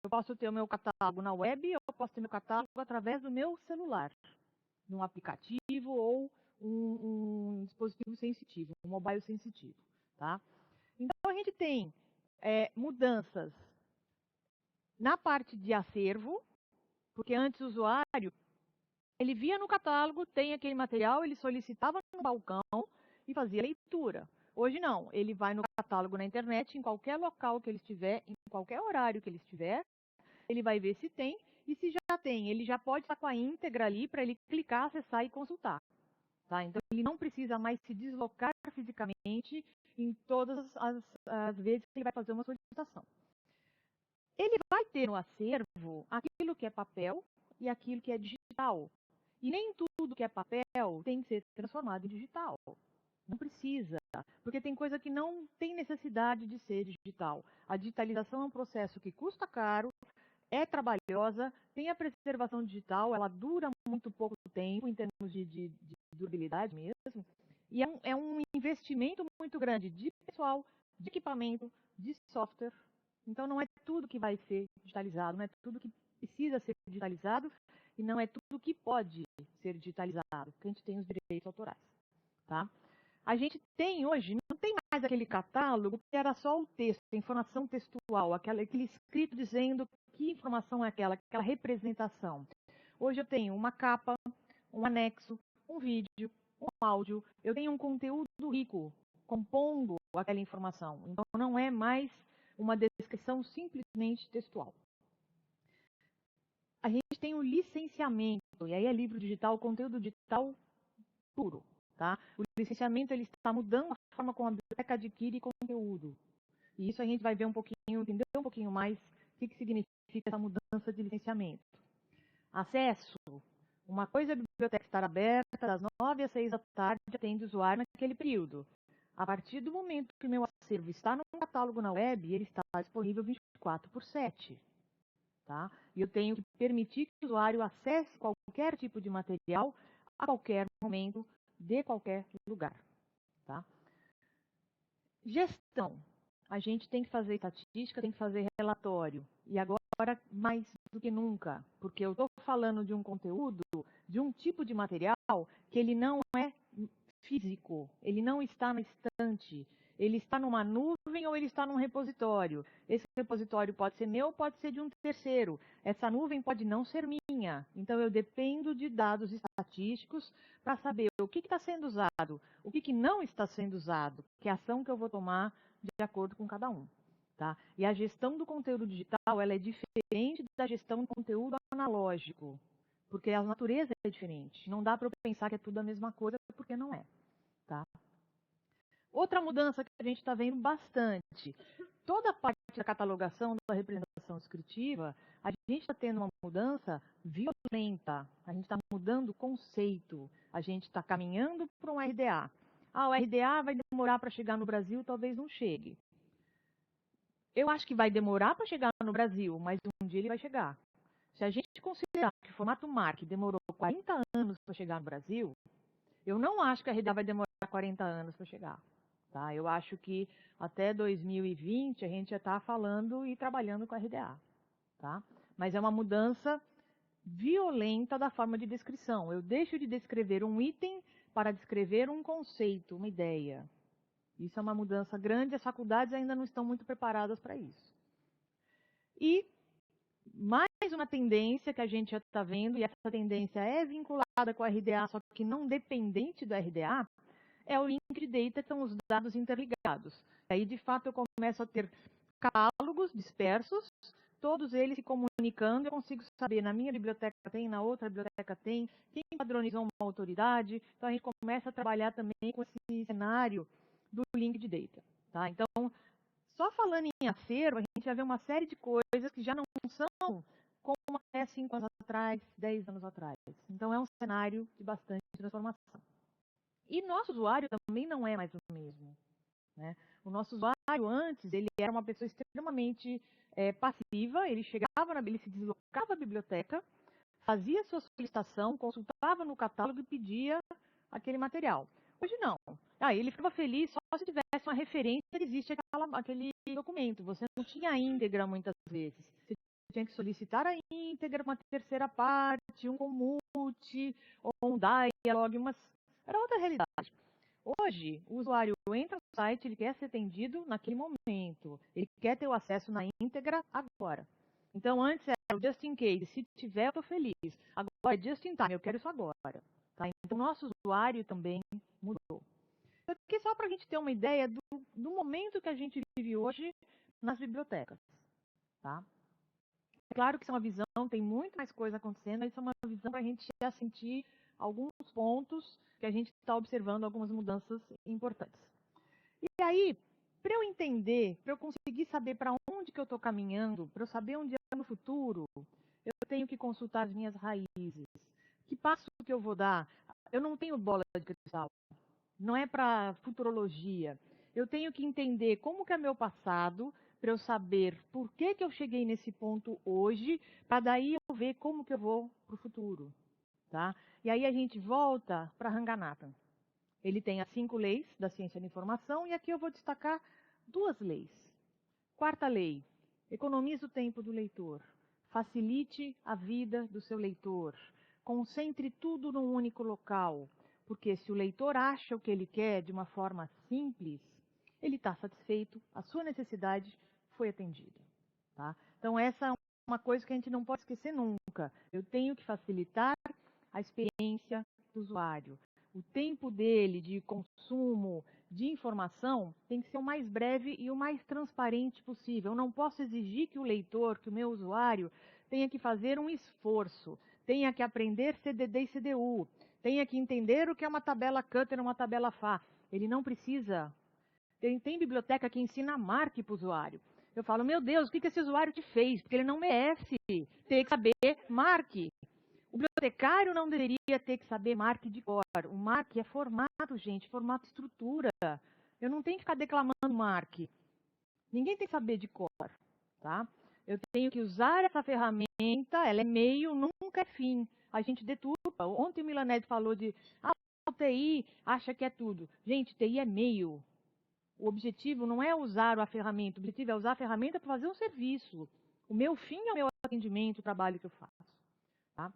Eu posso ter o meu catálogo na web, eu posso ter meu catálogo através do meu celular, num aplicativo ou um dispositivo sensitivo, um mobile sensitivo, tá? Então, a gente tem mudanças na parte de acervo, porque antes o usuário, ele via no catálogo, tem aquele material, ele solicitava no balcão e fazia leitura. Hoje não, ele vai no catálogo na internet, em qualquer local que ele estiver, em qualquer horário que ele estiver, ele vai ver se tem, e se já tem, ele já pode estar com a íntegra ali para ele clicar, acessar e consultar. Tá? Então, ele não precisa mais se deslocar fisicamente em todas as vezes que ele vai fazer uma solicitação. Ele vai ter no acervo aquilo que é papel e aquilo que é digital. E nem tudo que é papel tem que ser transformado em digital. Não precisa, porque tem coisa que não tem necessidade de ser digital. A digitalização é um processo que custa caro, é trabalhosa, tem a preservação digital, ela dura muito pouco tempo em termos de durabilidade mesmo, e é um investimento muito grande de pessoal, de equipamento, de software. Então não é tudo que vai ser digitalizado, não é tudo que precisa ser digitalizado e não é tudo que pode ser digitalizado, porque a gente tem os direitos autorais. Tá? A gente tem hoje, não tem mais aquele catálogo que era só o texto, a informação textual, aquele escrito dizendo que informação é aquela representação. Hoje eu tenho uma capa, um anexo, um vídeo, um áudio, eu tenho um conteúdo rico, compondo aquela informação. Então não é mais uma descrição simplesmente textual. A gente tem o licenciamento, e aí é livro digital, conteúdo digital puro. Tá? O licenciamento ele está mudando a forma como a biblioteca adquire conteúdo. E isso a gente vai ver um pouquinho, entender um pouquinho mais o que significa essa mudança de licenciamento. Acesso. Uma coisa é a biblioteca estar aberta das 9 às 6 da tarde, atende o usuário naquele período. A partir do momento que o meu acervo está no catálogo na web, ele está disponível 24/7. Tá? E eu tenho que permitir que o usuário acesse qualquer tipo de material a qualquer momento, de qualquer lugar. Tá? Gestão. A gente tem que fazer estatística, tem que fazer relatório. E agora, mais do que nunca, porque eu estou falando de um conteúdo, de um tipo de material que ele não é físico, ele não está na estante, ele está numa nuvem ou ele está num repositório. Esse repositório pode ser meu, pode ser de um terceiro. Essa nuvem pode não ser minha. Então, eu dependo de dados estatísticos para saber o que está sendo usado, o que não está sendo usado, que ação que eu vou tomar de acordo com cada um. Tá? E a gestão do conteúdo digital ela é diferente da gestão do conteúdo analógico, porque a natureza é diferente. Não dá para eu pensar que é tudo a mesma coisa, porque não é. Tá? Outra mudança que a gente está vendo bastante, toda a parte da catalogação, da representação descritiva, a gente está tendo uma mudança violenta, a gente está mudando o conceito, a gente está caminhando para um RDA. Ah, o RDA vai demorar para chegar no Brasil, talvez não chegue. Eu acho que vai demorar para chegar no Brasil, mas um dia ele vai chegar. Se a gente considerar que o formato MARC demorou 40 anos para chegar no Brasil, eu não acho que a RDA vai demorar 40 anos para chegar. Tá? Eu acho que até 2020 a gente já está falando e trabalhando com a RDA. Tá? Mas é uma mudança violenta da forma de descrição. Eu deixo de descrever um item para descrever um conceito, uma ideia. Isso é uma mudança grande, as faculdades ainda não estão muito preparadas para isso. E mais uma tendência que a gente já está vendo, e essa tendência é vinculada com a RDA, só que não dependente do RDA, é o link data, que são os dados interligados. Aí, de fato, eu começo a ter catálogos dispersos, todos eles se comunicando, eu consigo saber, na minha biblioteca tem, na outra biblioteca tem, quem padronizou uma autoridade, então a gente começa a trabalhar também com esse cenário do link de data. Tá? Então, só falando em acervo, a gente já vê uma série de coisas que já não são como até 5 anos atrás, 10 anos atrás. Então, é um cenário de bastante transformação. E nosso usuário também não é mais o mesmo. Né? O nosso usuário antes, ele era uma pessoa extremamente passiva, ele chegava, ele se deslocava à biblioteca, fazia sua solicitação, consultava no catálogo e pedia aquele material. Hoje não. Ele ficava feliz só se tivesse uma referência que existe aquele documento. Você não tinha a íntegra muitas vezes. Você tinha que solicitar a íntegra, uma terceira parte, um commute, ou um dialog, mas era outra realidade. Hoje, o usuário entra no site, ele quer ser atendido naquele momento, ele quer ter o acesso na íntegra agora. Então, antes era o just in case, se tiver, eu estou feliz. Agora é just in time, eu quero isso agora. Tá? Então, o nosso usuário também mudou. Aqui só para a gente ter uma ideia do momento que a gente vive hoje nas bibliotecas. Tá? É claro que isso é uma visão, tem muito mais coisa acontecendo, mas isso é uma visão para a gente já sentir alguns pontos que a gente está observando, algumas mudanças importantes. E aí, para eu entender, para eu conseguir saber para onde que eu estou caminhando, para eu saber onde é no futuro, eu tenho que consultar as minhas raízes. Que passo que eu vou dar? Eu não tenho bola de cristal. Não é para futurologia. Eu tenho que entender como que é meu passado, para eu saber por que que eu cheguei nesse ponto hoje, para daí eu ver como que eu vou para o futuro. Tá? E aí a gente volta para Ranganathan. Ele tem as 5 leis da ciência da informação e aqui eu vou destacar 2 leis. Quarta lei, economize o tempo do leitor. Facilite a vida do seu leitor. Concentre tudo num único local. Porque se o leitor acha o que ele quer de uma forma simples, ele está satisfeito, a sua necessidade foi atendida. Tá? Então essa é uma coisa que a gente não pode esquecer nunca. Eu tenho que facilitar a experiência do usuário. O tempo dele de consumo de informação tem que ser o mais breve e o mais transparente possível. Eu não posso exigir que o leitor, que o meu usuário, tenha que fazer um esforço, tenha que aprender CDD e CDU, tenha que entender o que é uma tabela Cutter e uma tabela FA. Ele não precisa. Tem biblioteca que ensina Mark para o usuário. Eu falo, meu Deus, o que esse usuário te fez? Porque ele não merece ter que saber Mark. O bibliotecário não deveria ter que saber Mark de cor. O Mark é formato, gente, formato estrutura. Eu não tenho que ficar declamando Mark. Ninguém tem que saber de cor, tá? Eu tenho que usar essa ferramenta, ela é meio, nunca é fim. A gente deturpa. Ontem o Milanese falou de, o TI acha que é tudo. Gente, TI é meio. O objetivo não é usar a ferramenta, o objetivo é usar a ferramenta para fazer um serviço. O meu fim é o meu atendimento, o trabalho que eu faço. Tá?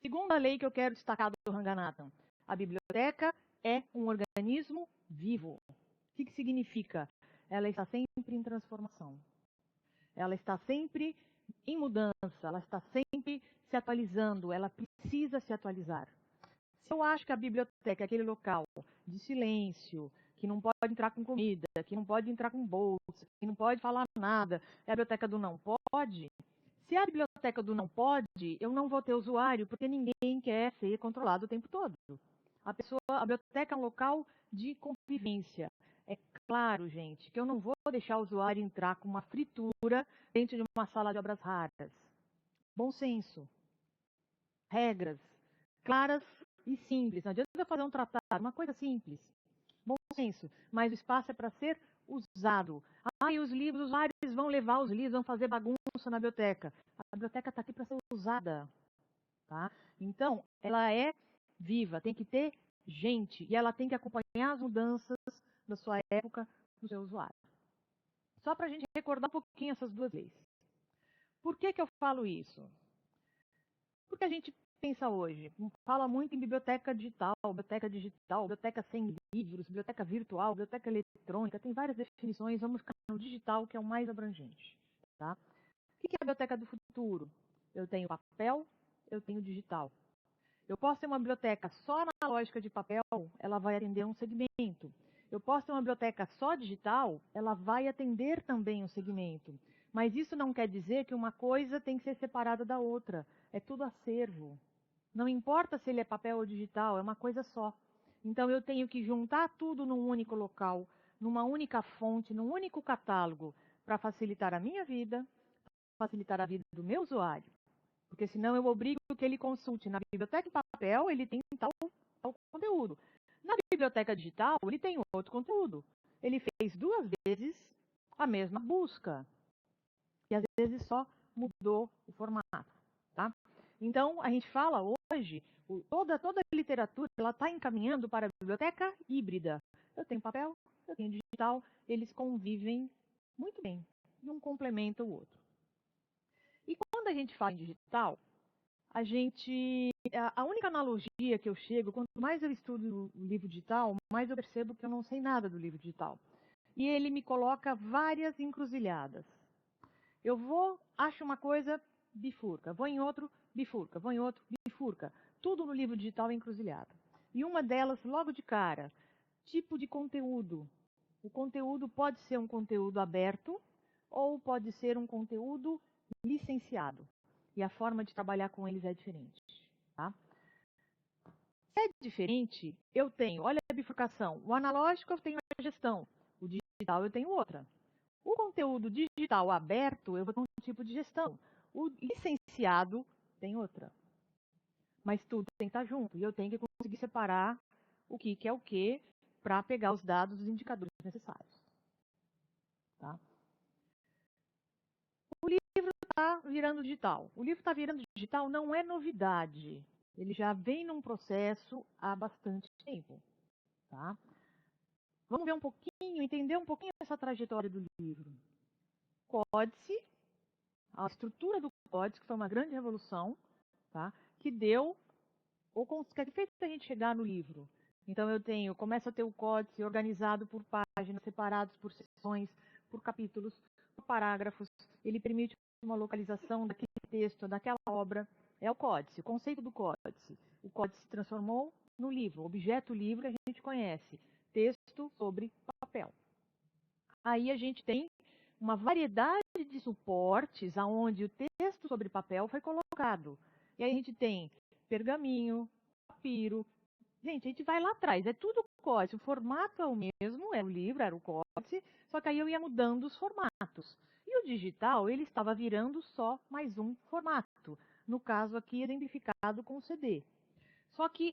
Segunda lei que eu quero destacar do Ranganathan. A biblioteca é um organismo vivo. O que significa? Ela está sempre em transformação. Ela está sempre em mudança, ela está sempre se atualizando, ela precisa se atualizar. Se eu acho que a biblioteca é aquele local de silêncio, que não pode entrar com comida, que não pode entrar com bolsa, que não pode falar nada, é a biblioteca do não pode. Se é a biblioteca do não pode, eu não vou ter usuário, porque ninguém quer ser controlado o tempo todo. A biblioteca é um local de convivência. É claro, gente, que eu não vou deixar o usuário entrar com uma fritura dentro de uma sala de obras raras. Bom senso. Regras claras e simples. Não adianta eu fazer um tratado, uma coisa simples. Bom senso. Mas o espaço é para ser usado. E os livros, os usuários vão levar os livros, vão fazer bagunça na biblioteca. A biblioteca está aqui para ser usada. Tá? Então, ela é viva, tem que ter gente. E ela tem que acompanhar as mudanças da sua época, do seu usuário. Só para a gente recordar um pouquinho essas 2 leis. Por que eu falo isso? Porque a gente pensa hoje, fala muito em biblioteca digital, biblioteca sem livros, biblioteca virtual, biblioteca eletrônica, tem várias definições, vamos ficar no digital, que é o mais abrangente. Tá? O que é a biblioteca do futuro? Eu tenho papel, eu tenho digital. Eu posso ter uma biblioteca só na lógica de papel, ela vai atender um segmento. Eu posso ter uma biblioteca só digital, ela vai atender também um segmento. Mas isso não quer dizer que uma coisa tem que ser separada da outra. É tudo acervo. Não importa se ele é papel ou digital, é uma coisa só. Então eu tenho que juntar tudo num único local, numa única fonte, num único catálogo, para facilitar a minha vida, facilitar a vida do meu usuário. Porque senão eu obrigo que ele consulte na biblioteca em papel, ele tem tal conteúdo. Na biblioteca digital, ele tem outro conteúdo. Ele fez 2 vezes a mesma busca. E às vezes só mudou o formato. Tá? Então, a gente fala hoje, toda a literatura está encaminhando para a biblioteca híbrida. Eu tenho papel, eu tenho digital, eles convivem muito bem. Um complementa o outro. E quando a gente fala em digital, a única analogia que eu chego, quanto mais eu estudo o livro digital, mais eu percebo que eu não sei nada do livro digital. E ele me coloca várias encruzilhadas. Eu acho uma coisa, bifurca. Vou em outro, bifurca. Vou em outro, bifurca. Tudo no livro digital é encruzilhada. E uma delas, logo de cara, tipo de conteúdo. O conteúdo pode ser um conteúdo aberto ou pode ser um conteúdo licenciado. E a forma de trabalhar com eles é diferente. Tá? Se é diferente, eu tenho, olha a bifurcação. O analógico eu tenho a gestão. O digital eu tenho outra. O conteúdo digital aberto, eu vou ter um tipo de gestão. O licenciado tem outra. Mas tudo tem que estar junto. E eu tenho que conseguir separar o que é o que para pegar os dados, os indicadores necessários. Tá? O livro está virando digital. O livro está virando digital não é novidade. Ele já vem num processo há bastante tempo. Tá? Vamos ver um pouquinho, entender um pouquinho essa trajetória do livro. Códice, a estrutura do Códice, que foi uma grande revolução, tá? Que deu, ou que fez a gente chegar no livro. Então começo a ter o Códice organizado por páginas, separados por seções, por capítulos, por parágrafos. Ele permite uma localização daquele texto, daquela obra. É o Códice, o conceito do Códice. O Códice se transformou no livro, o objeto livro que a gente conhece, texto sobre papel. Aí a gente tem uma variedade de suportes aonde o texto sobre papel foi colocado. E aí a gente tem pergaminho, papiro. Gente, a gente vai lá atrás, é tudo códice. O formato é o mesmo, era o livro, era o códice, só que aí eu ia mudando os formatos. E o digital, ele estava virando só mais um formato. No caso aqui, exemplificado com o CD. Só que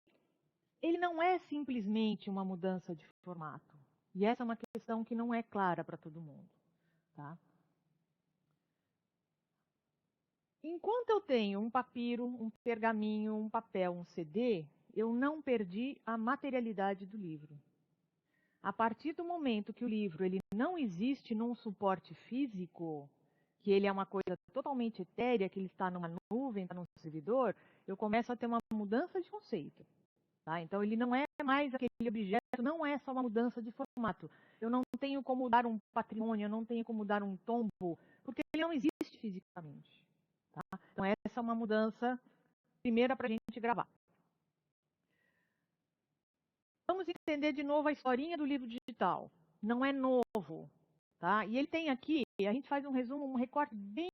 ele não é simplesmente uma mudança de formato. E essa é uma questão que não é clara para todo mundo. Tá? Enquanto eu tenho um papiro, um pergaminho, um papel, um CD, eu não perdi a materialidade do livro. A partir do momento que o livro ele não existe num suporte físico, que ele é uma coisa totalmente etérea, que ele está numa nuvem, está num servidor, eu começo a ter uma mudança de conceito. Tá? Então ele não é mais aquele objeto, não é só uma mudança de formato. Eu não tenho como dar um patrimônio, eu não tenho como dar um tombo, porque ele não existe fisicamente. Tá? Então essa é uma mudança primeira para a gente gravar. Vamos entender de novo a historinha do livro digital. Não é novo. Tá? E ele tem aqui, a gente faz um resumo, um recorte bem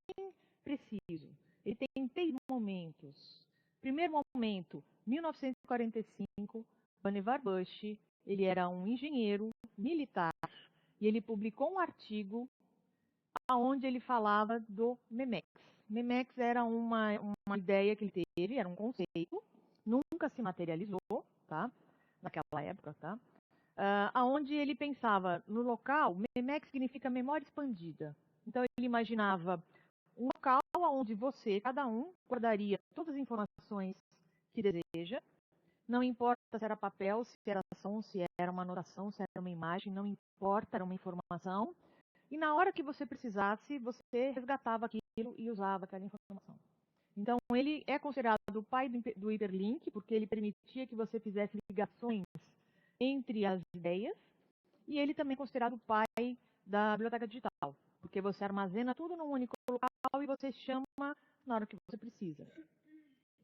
preciso. Ele tem 3 momentos. Primeiro momento, 1945, Vannevar Bush, ele era um engenheiro militar e ele publicou um artigo onde ele falava do Memex. Memex era uma ideia que ele teve, era um conceito, nunca se materializou, tá? Naquela época, tá? Aonde ele pensava no local, Memex significa memória expandida. Então ele imaginava um local onde você, cada um, guardaria todas as informações que deseja. Não importa se era papel, se era som, se era uma anotação, se era uma imagem, não importa, era uma informação. E na hora que você precisasse, você resgatava aquilo e usava aquela informação. Então ele é considerado o pai do hiperlink, porque ele permitia que você fizesse ligações entre as ideias. E ele também é considerado o pai da biblioteca digital, porque você armazena tudo num único local e você chama na hora que você precisa.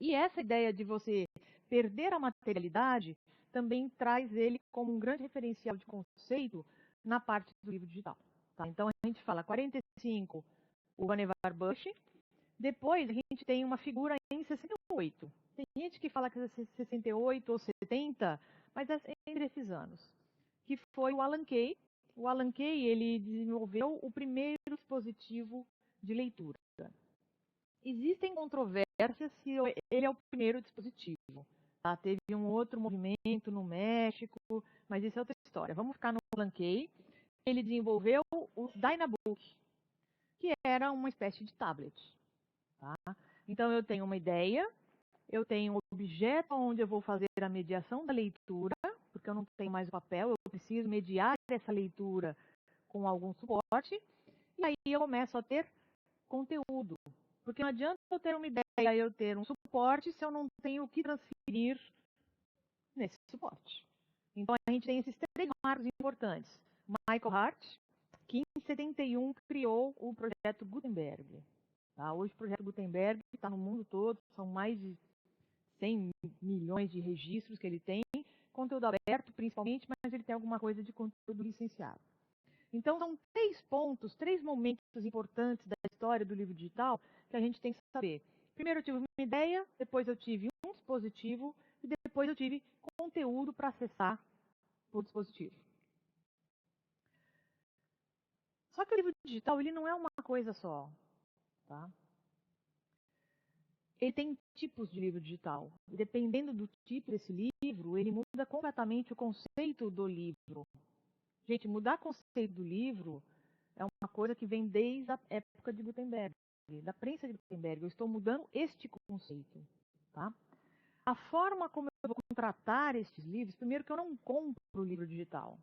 E essa ideia de você perder a materialidade também traz ele como um grande referencial de conceito na parte do livro digital. Tá? Então a gente fala 45, o Vannevar Bush. Depois a gente tem uma figura em 68. Tem gente que fala que é 68 ou 70, mas é entre esses anos. Que foi o Alan Kay. O Alan Kay, ele desenvolveu o primeiro dispositivo de leitura. Existem controvérsias se ele é o primeiro dispositivo. Tá? Teve um outro movimento no México, mas isso é outra história. Vamos ficar no Alan Kay. Ele desenvolveu o Dynabook, que era uma espécie de tablet. Tá? Então eu tenho uma ideia, eu tenho um objeto onde eu vou fazer a mediação da leitura, porque eu não tenho mais o papel, eu preciso mediar essa leitura com algum suporte, e aí eu começo a ter conteúdo. Porque não adianta eu ter uma ideia e eu ter um suporte se eu não tenho o que transferir nesse suporte. Então, a gente tem esses 3 marcos importantes. Michael Hart, que em 71 criou o projeto Gutenberg. Tá? Hoje o projeto Gutenberg está no mundo todo, são mais de 100 milhões de registros que ele tem, conteúdo aberto principalmente, mas ele tem alguma coisa de conteúdo licenciado. Então, são 3 pontos, 3 momentos importantes da história do livro digital que a gente tem que saber. Primeiro eu tive uma ideia, depois eu tive um dispositivo e depois eu tive conteúdo para acessar o dispositivo. Só que o livro digital ele não é uma coisa só. Tá? Ele tem tipos de livro digital. E dependendo do tipo desse livro, ele muda completamente o conceito do livro. Gente, mudar o conceito do livro é uma coisa que vem desde a época de Gutenberg, da prensa de Gutenberg. Eu estou mudando este conceito. Tá? A forma como eu vou contratar estes livros, primeiro que eu não compro o livro digital.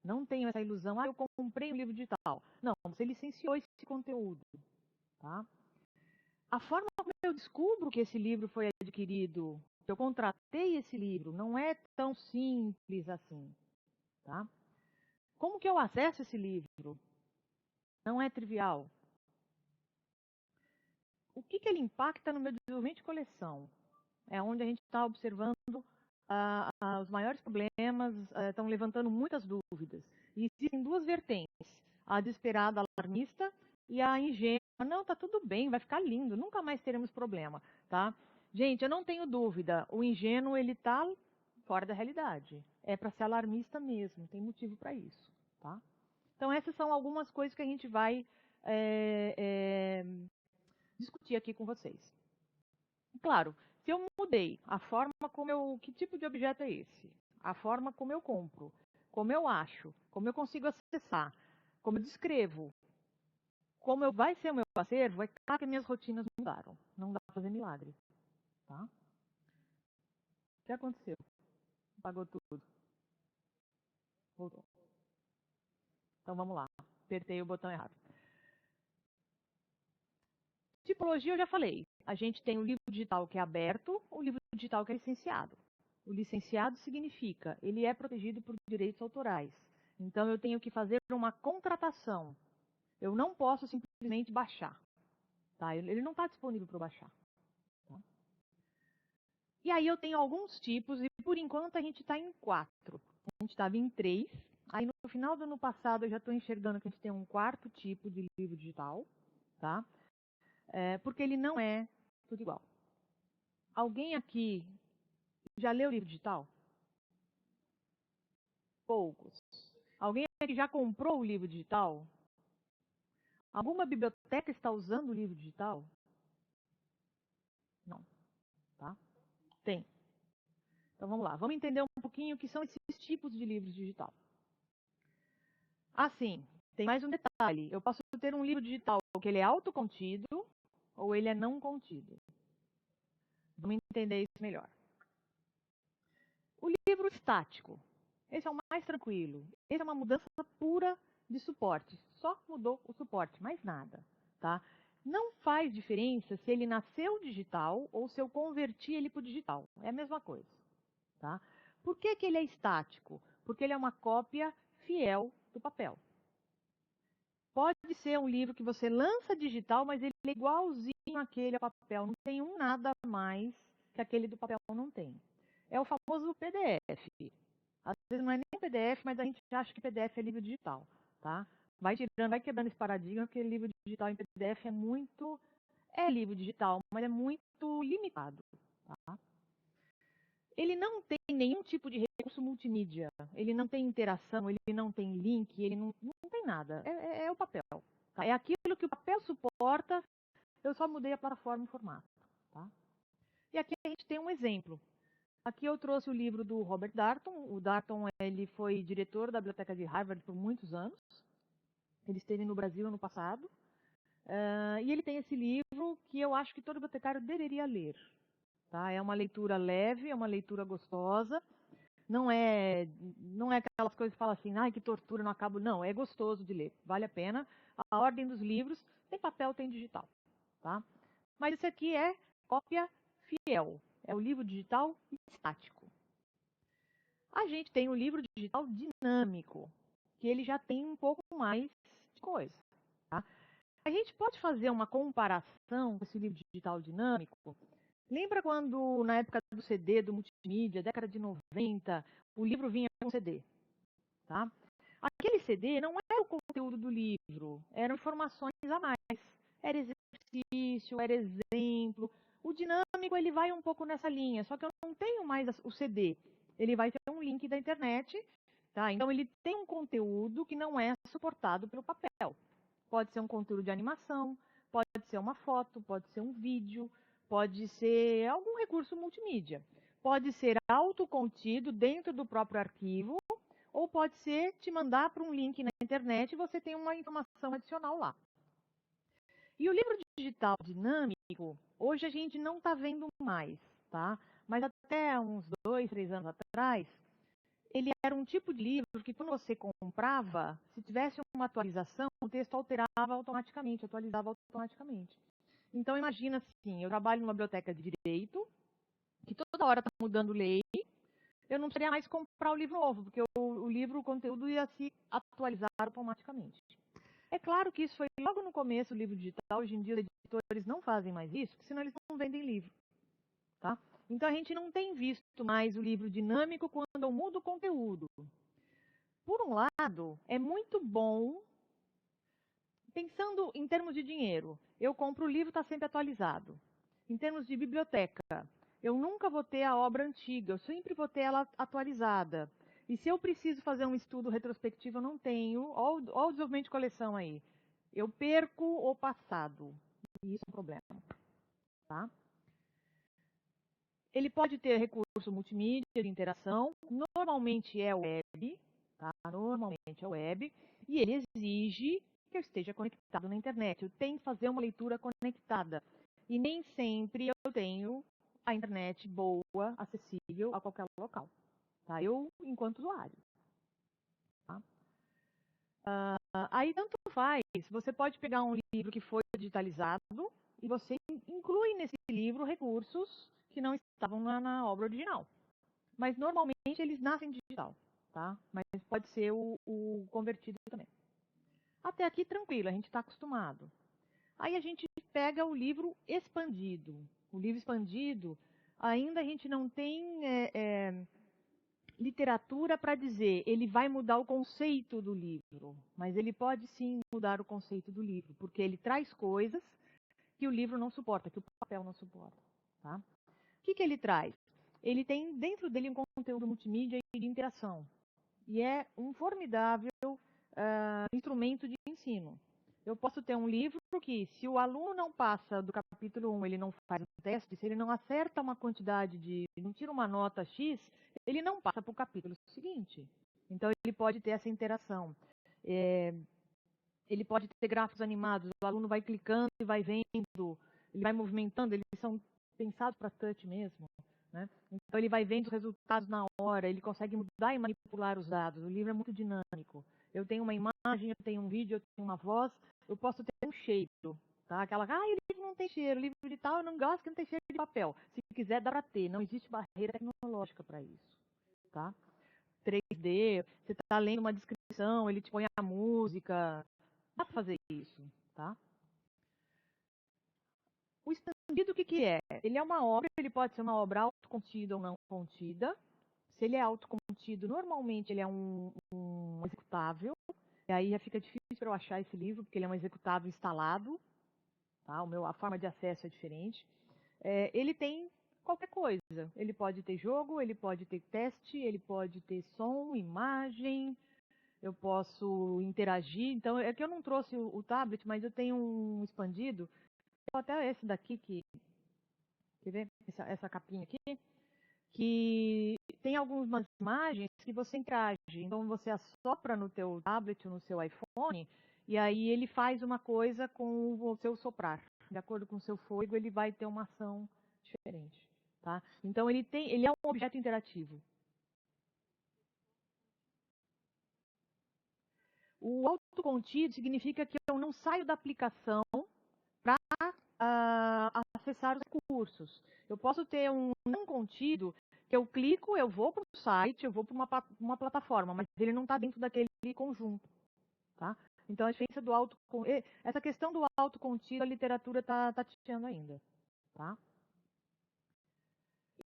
Não tenho essa ilusão, eu comprei um livro digital. Não, você licenciou esse conteúdo. Tá? A forma como eu descubro que esse livro foi adquirido, que eu contratei esse livro, não é tão simples assim. Tá? Como que eu acesso esse livro? Não é trivial. O que ele impacta no meu desenvolvimento de coleção? É onde a gente está observando os maiores problemas, estão levantando muitas dúvidas. E existem 2 vertentes, a desesperada alarmista e a ingênua. Não, tá tudo bem, vai ficar lindo, nunca mais teremos problema, tá? Gente, eu não tenho dúvida, o ingênuo, ele tá fora da realidade. É para ser alarmista mesmo, tem motivo para isso, tá? Então, essas são algumas coisas que a gente vai discutir aqui com vocês. Claro, se eu mudei a forma como que tipo de objeto é esse? A forma como eu compro, como eu acho, como eu consigo acessar, como eu descrevo, como vai ser o meu acervo, é claro que minhas rotinas mudaram. Não dá para fazer milagre. Tá? O que aconteceu? Apagou tudo. Voltou. Então vamos lá. Apertei o botão errado. Tipologia eu já falei. A gente tem o livro digital que é aberto, o livro digital que é licenciado. O licenciado significa, ele é protegido por direitos autorais. Então eu tenho que fazer uma contratação. Eu não posso simplesmente baixar. Tá? Ele não está disponível para baixar. Tá? E aí eu tenho alguns tipos, e por enquanto a gente está em 4. A gente estava em 3. Aí no final do ano passado eu já estou enxergando que a gente tem um 4º tipo de livro digital. Tá? Porque ele não é tudo igual. Alguém aqui já leu livro digital? Poucos. Alguém aqui já comprou o livro digital? Alguma biblioteca está usando o livro digital? Não. Tá? Tem. Então vamos lá. Vamos entender um pouquinho o que são esses tipos de livros digital. Assim, tem mais um detalhe. Eu posso ter um livro digital que ele é autocontido ou ele é não contido. Vamos entender isso melhor. O livro estático. Esse é o mais tranquilo. Esse é uma mudança pura de suporte. Só mudou o suporte, mais nada. Tá? Não faz diferença se ele nasceu digital ou se eu converti ele para o digital. É a mesma coisa. Tá? Por que ele é estático? Porque ele é uma cópia fiel do papel. Pode ser um livro que você lança digital, mas ele é igualzinho àquele a papel. Não tem um nada a mais que aquele do papel não tem. É o famoso PDF. Às vezes não é nem PDF, mas a gente acha que PDF é livro digital. Tá? Vai quebrando esse paradigma, porque livro digital em PDF é livro digital, mas é muito limitado. Tá? Ele não tem nenhum tipo de recurso multimídia. Ele não tem interação, ele não tem link, ele não tem nada. É o papel. Tá? É aquilo que o papel suporta, eu só mudei a plataforma e o formato. Tá? E aqui a gente tem um exemplo. Aqui eu trouxe o livro do Robert Darnton. O Darnton ele foi diretor da Biblioteca de Harvard por muitos anos. Ele esteve no Brasil ano passado. E ele tem esse livro que eu acho que todo bibliotecário deveria ler. Tá? É uma leitura leve, é uma leitura gostosa. Não é aquelas coisas que falam assim, ai, que tortura, não acabo. Não, é gostoso de ler, vale a pena. A ordem dos livros, tem papel, tem digital. Tá? Mas esse aqui é cópia fiel, é o livro digital estático. A gente tem o livro digital dinâmico, que ele já tem um pouco mais de coisa. Tá? A gente pode fazer uma comparação com esse livro digital dinâmico. Lembra quando, na época do CD, do multimídia, década de 90, o livro vinha com CD? Tá? Aquele CD não era o conteúdo do livro, eram informações a mais. Era exercício, era exemplo. O dinâmico ele vai um pouco nessa linha, só que eu não tenho mais o CD. Ele vai ter um link da internet, tá? Então ele tem um conteúdo que não é suportado pelo papel. Pode ser um conteúdo de animação, pode ser uma foto, pode ser um vídeo, pode ser algum recurso multimídia. Pode ser autocontido dentro do próprio arquivo, ou pode ser te mandar para um link na internet e você tem uma informação adicional lá. E o livro digital dinâmico, hoje a gente não está vendo mais, tá? Mas até uns 2, 3 anos atrás, ele era um tipo de livro que quando você comprava, se tivesse uma atualização, o texto alterava automaticamente, atualizava automaticamente. Então imagina assim, eu trabalho numa biblioteca de direito, que toda hora está mudando lei, eu não precisaria mais comprar o livro novo, porque o livro, o conteúdo ia se atualizar automaticamente. É claro que isso foi logo no começo do livro digital, hoje em dia os editores não fazem mais isso, porque senão eles não vendem livro. Tá? Então a gente não tem visto mais o livro dinâmico quando eu mudo o conteúdo. Por um lado, é muito bom, pensando em termos de dinheiro, eu compro o livro, está sempre atualizado. Em termos de biblioteca, eu nunca vou ter a obra antiga, eu sempre vou ter ela atualizada. E se eu preciso fazer um estudo retrospectivo, eu não tenho. Olha o desenvolvimento de coleção aí. Eu perco o passado. E isso é um problema. Tá? Ele pode ter recurso multimídia de interação. Normalmente é web. Tá? Normalmente é web. E ele exige que eu esteja conectado na internet. Eu tenho que fazer uma leitura conectada. E nem sempre eu tenho a internet boa, acessível a qualquer local. Tá? Eu, enquanto usuário. Tá? Aí tanto faz, você pode pegar um livro que foi digitalizado e você inclui nesse livro recursos que não estavam na obra original. Mas normalmente eles nascem digital, tá? Mas pode ser o convertido também. Até aqui tranquilo, a gente está acostumado. Aí a gente pega o livro expandido. O livro expandido, ainda a gente não tem literatura para dizer, ele vai mudar o conceito do livro, mas ele pode sim mudar o conceito do livro, porque ele traz coisas que o livro não suporta, que o papel não suporta. Tá? O que ele traz? Ele tem dentro dele um conteúdo multimídia e de interação, e é um formidável instrumento de ensino. Eu posso ter um livro que, se o aluno não passa do capítulo 1, ele não faz um teste, se ele não acerta uma quantidade não tira uma nota X, ele não passa para o capítulo seguinte. Então, ele pode ter essa interação. Ele pode ter gráficos animados, o aluno vai clicando e vai vendo, ele vai movimentando, eles são pensados para touch mesmo. Né? Então, ele vai vendo os resultados na hora, ele consegue mudar e manipular os dados. O livro é muito dinâmico. Eu tenho uma imagem, eu tenho um vídeo, eu tenho uma voz, eu posso ter um cheiro. Tá? Aquela, o livro não tem cheiro, o livro de tal eu não gosto que não tem cheiro de papel. Se quiser, dá para ter, não existe barreira tecnológica para isso. Tá? 3D, você está lendo uma descrição, ele te põe a música, dá para fazer isso. Tá? O expandido, o que é? Ele é uma obra, ele pode ser uma obra autocontida ou não contida. Se ele é autocontido, normalmente ele é um executável. E aí já fica difícil para eu achar esse livro, porque ele é um executável instalado. Tá? A forma de acesso é diferente. Ele tem qualquer coisa. Ele pode ter jogo, ele pode ter teste, ele pode ter som, imagem. Eu posso interagir. Então, é que eu não trouxe o tablet, mas eu tenho um expandido. Até esse daqui, quer ver? Essa capinha aqui. Que tem algumas imagens que você interage. Então, você assopra no teu tablet, no seu iPhone, e aí ele faz uma coisa com o seu soprar. De acordo com o seu fôlego, ele vai ter uma ação diferente. Tá? Então, ele é um objeto interativo. O autocontido significa que eu não saio da aplicação para acessar os recursos. Eu posso ter um não contido, que eu clico, eu vou para o site, eu vou para uma plataforma, mas ele não está dentro daquele conjunto. Tá? Então, a diferença do essa questão do autocontido, a literatura está tateando ainda. Tá?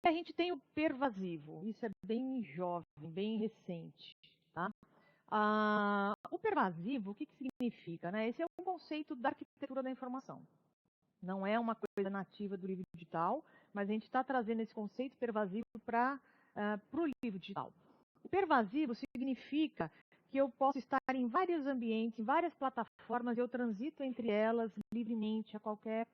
E a gente tem o pervasivo, isso é bem jovem, bem recente. Tá? O pervasivo, o que significa? Né? Esse é um conceito da arquitetura da informação. Não é uma coisa nativa do livro digital, mas a gente está trazendo esse conceito pervasivo para o livro digital. O pervasivo significa que eu posso estar em vários ambientes, em várias plataformas, e eu transito entre elas livremente, de qualquer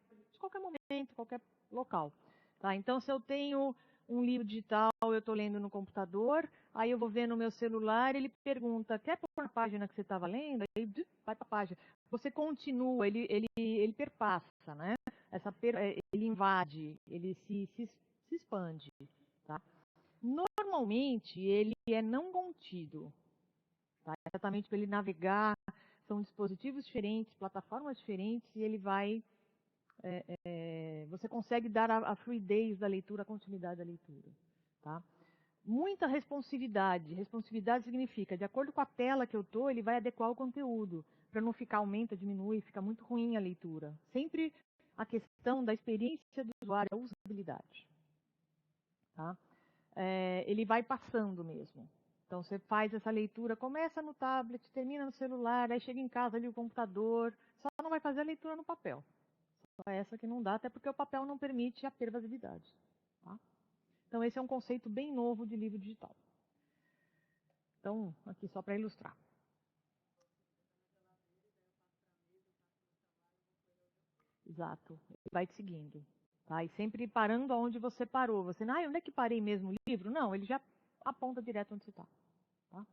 momento, qualquer local. Tá? Então, se eu tenho um livro digital, eu estou lendo no computador, aí eu vou ver no meu celular, ele pergunta, quer pôr na página que você estava lendo? Aí vai para a página. Você continua, ele perpassa, né? Ele invade, ele se expande. Tá? Normalmente, ele é não contido. Tá? Exatamente para ele navegar, são dispositivos diferentes, plataformas diferentes, e ele vai... você consegue dar a fluidez da leitura, a continuidade da leitura. Tá? Muita responsividade. Responsividade significa, de acordo com a tela que eu estou, ele vai adequar o conteúdo, para não ficar aumenta, diminui, fica muito ruim a leitura. Sempre a questão da experiência do usuário, da usabilidade. Tá? Ele vai passando mesmo. Então, você faz essa leitura, começa no tablet, termina no celular, aí chega em casa ali o computador, só não vai fazer a leitura no papel. Só essa que não dá, até porque o papel não permite a pervasividade. Tá? Então, esse é um conceito bem novo de livro digital. Então, aqui só para ilustrar. Exato. Ele vai te seguindo. Tá? E sempre parando onde você parou. Você, onde é que parei mesmo o livro? Não, ele já aponta direto onde você está. Tá?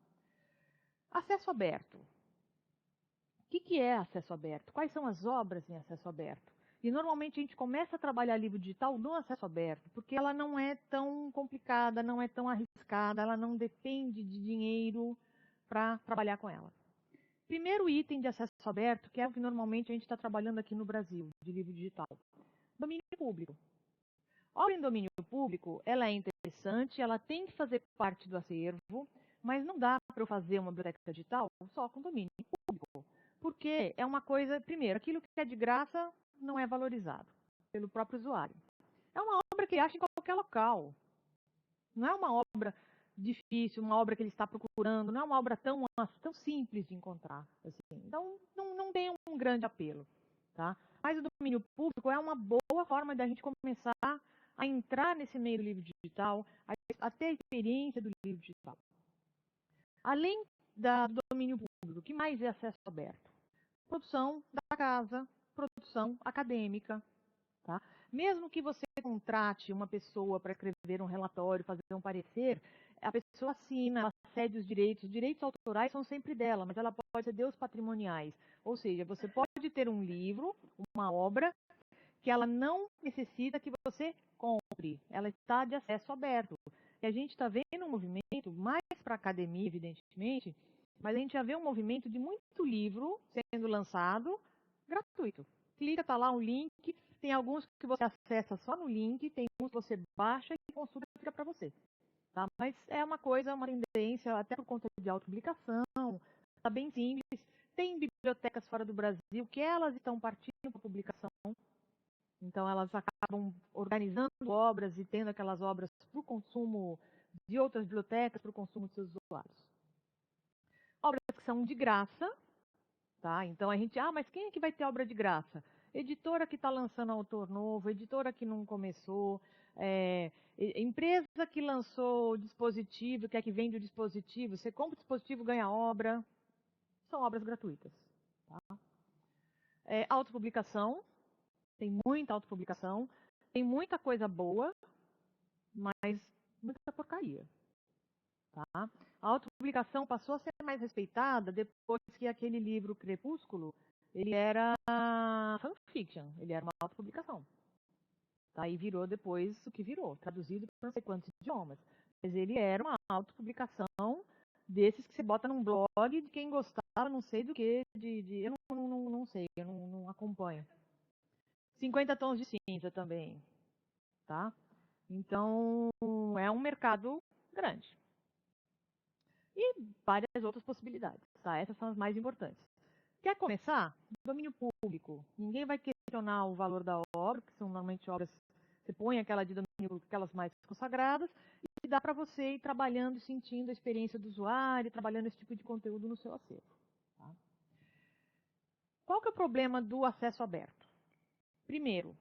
Acesso aberto. O que é acesso aberto? Quais são as obras em acesso aberto? E normalmente a gente começa a trabalhar livro digital no acesso aberto, porque ela não é tão complicada, não é tão arriscada, ela não depende de dinheiro para trabalhar com ela. Primeiro item de acesso aberto, que é o que normalmente a gente está trabalhando aqui no Brasil, de livro digital. Domínio público. Obra em domínio público, ela é interessante, ela tem que fazer parte do acervo, mas não dá para eu fazer uma biblioteca digital só com domínio público. Porque é uma coisa, primeiro, aquilo que é de graça não é valorizado pelo próprio usuário. É uma obra que ele acha em qualquer local. Não é uma obra difícil, uma obra que ele está procurando, não é uma obra tão simples de encontrar. Assim. Então, não tem um grande apelo. Tá? Mas o domínio público é uma boa forma da gente começar a entrar nesse meio do livro digital, a ter a experiência do livro digital. Além do domínio público, o que mais é acesso aberto? Produção da casa, produção acadêmica. Tá? Mesmo que você contrate uma pessoa para escrever um relatório, fazer um parecer, a pessoa assina, ela cede os direitos autorais são sempre dela, mas ela pode ceder os patrimoniais. Ou seja, você pode ter um livro, uma obra, que ela não necessita que você compre, ela está de acesso aberto. E a gente está vendo um movimento, mais para a academia, evidentemente, mas a gente já vê um movimento de muito livro sendo lançado gratuito. Clica, está lá um link, tem alguns que você acessa só no link, tem uns que você baixa e consulta e fica para você. Tá? Mas é uma coisa, uma tendência, até por conta de autopublicação, está bem simples. Tem bibliotecas fora do Brasil que elas estão partindo para publicação. Então, elas acabam organizando obras e tendo aquelas obras para o consumo de outras bibliotecas, para o consumo de seus usuários. Obras que são de graça, tá? Então, a gente, mas quem é que vai ter obra de graça? Editora que está lançando autor novo, editora que não começou, empresa que lançou dispositivo, quer que vende o dispositivo, você compra o dispositivo, ganha obra. São obras gratuitas. Tá? Autopublicação. Tem muita autopublicação, tem muita coisa boa, mas muita porcaria. Tá? A autopublicação passou a ser mais respeitada depois que aquele livro Crepúsculo, ele era fanfiction, ele era uma autopublicação. Tá? E virou depois o que virou, traduzido para não sei quantos idiomas. Mas ele era uma autopublicação desses que você bota num blog de quem gostava, não sei do que, eu não sei, eu não acompanho. 50 tons de cinza também, tá? Então, é um mercado grande. E várias outras possibilidades, tá? Essas são as mais importantes. Quer começar? Domínio público. Ninguém vai questionar o valor da obra, que são normalmente obras, você põe aquela de domínio público, aquelas mais consagradas, e dá para você ir trabalhando, sentindo a experiência do usuário, trabalhando esse tipo de conteúdo no seu acervo. Tá? Qual que é o problema do acesso aberto? Primeiro,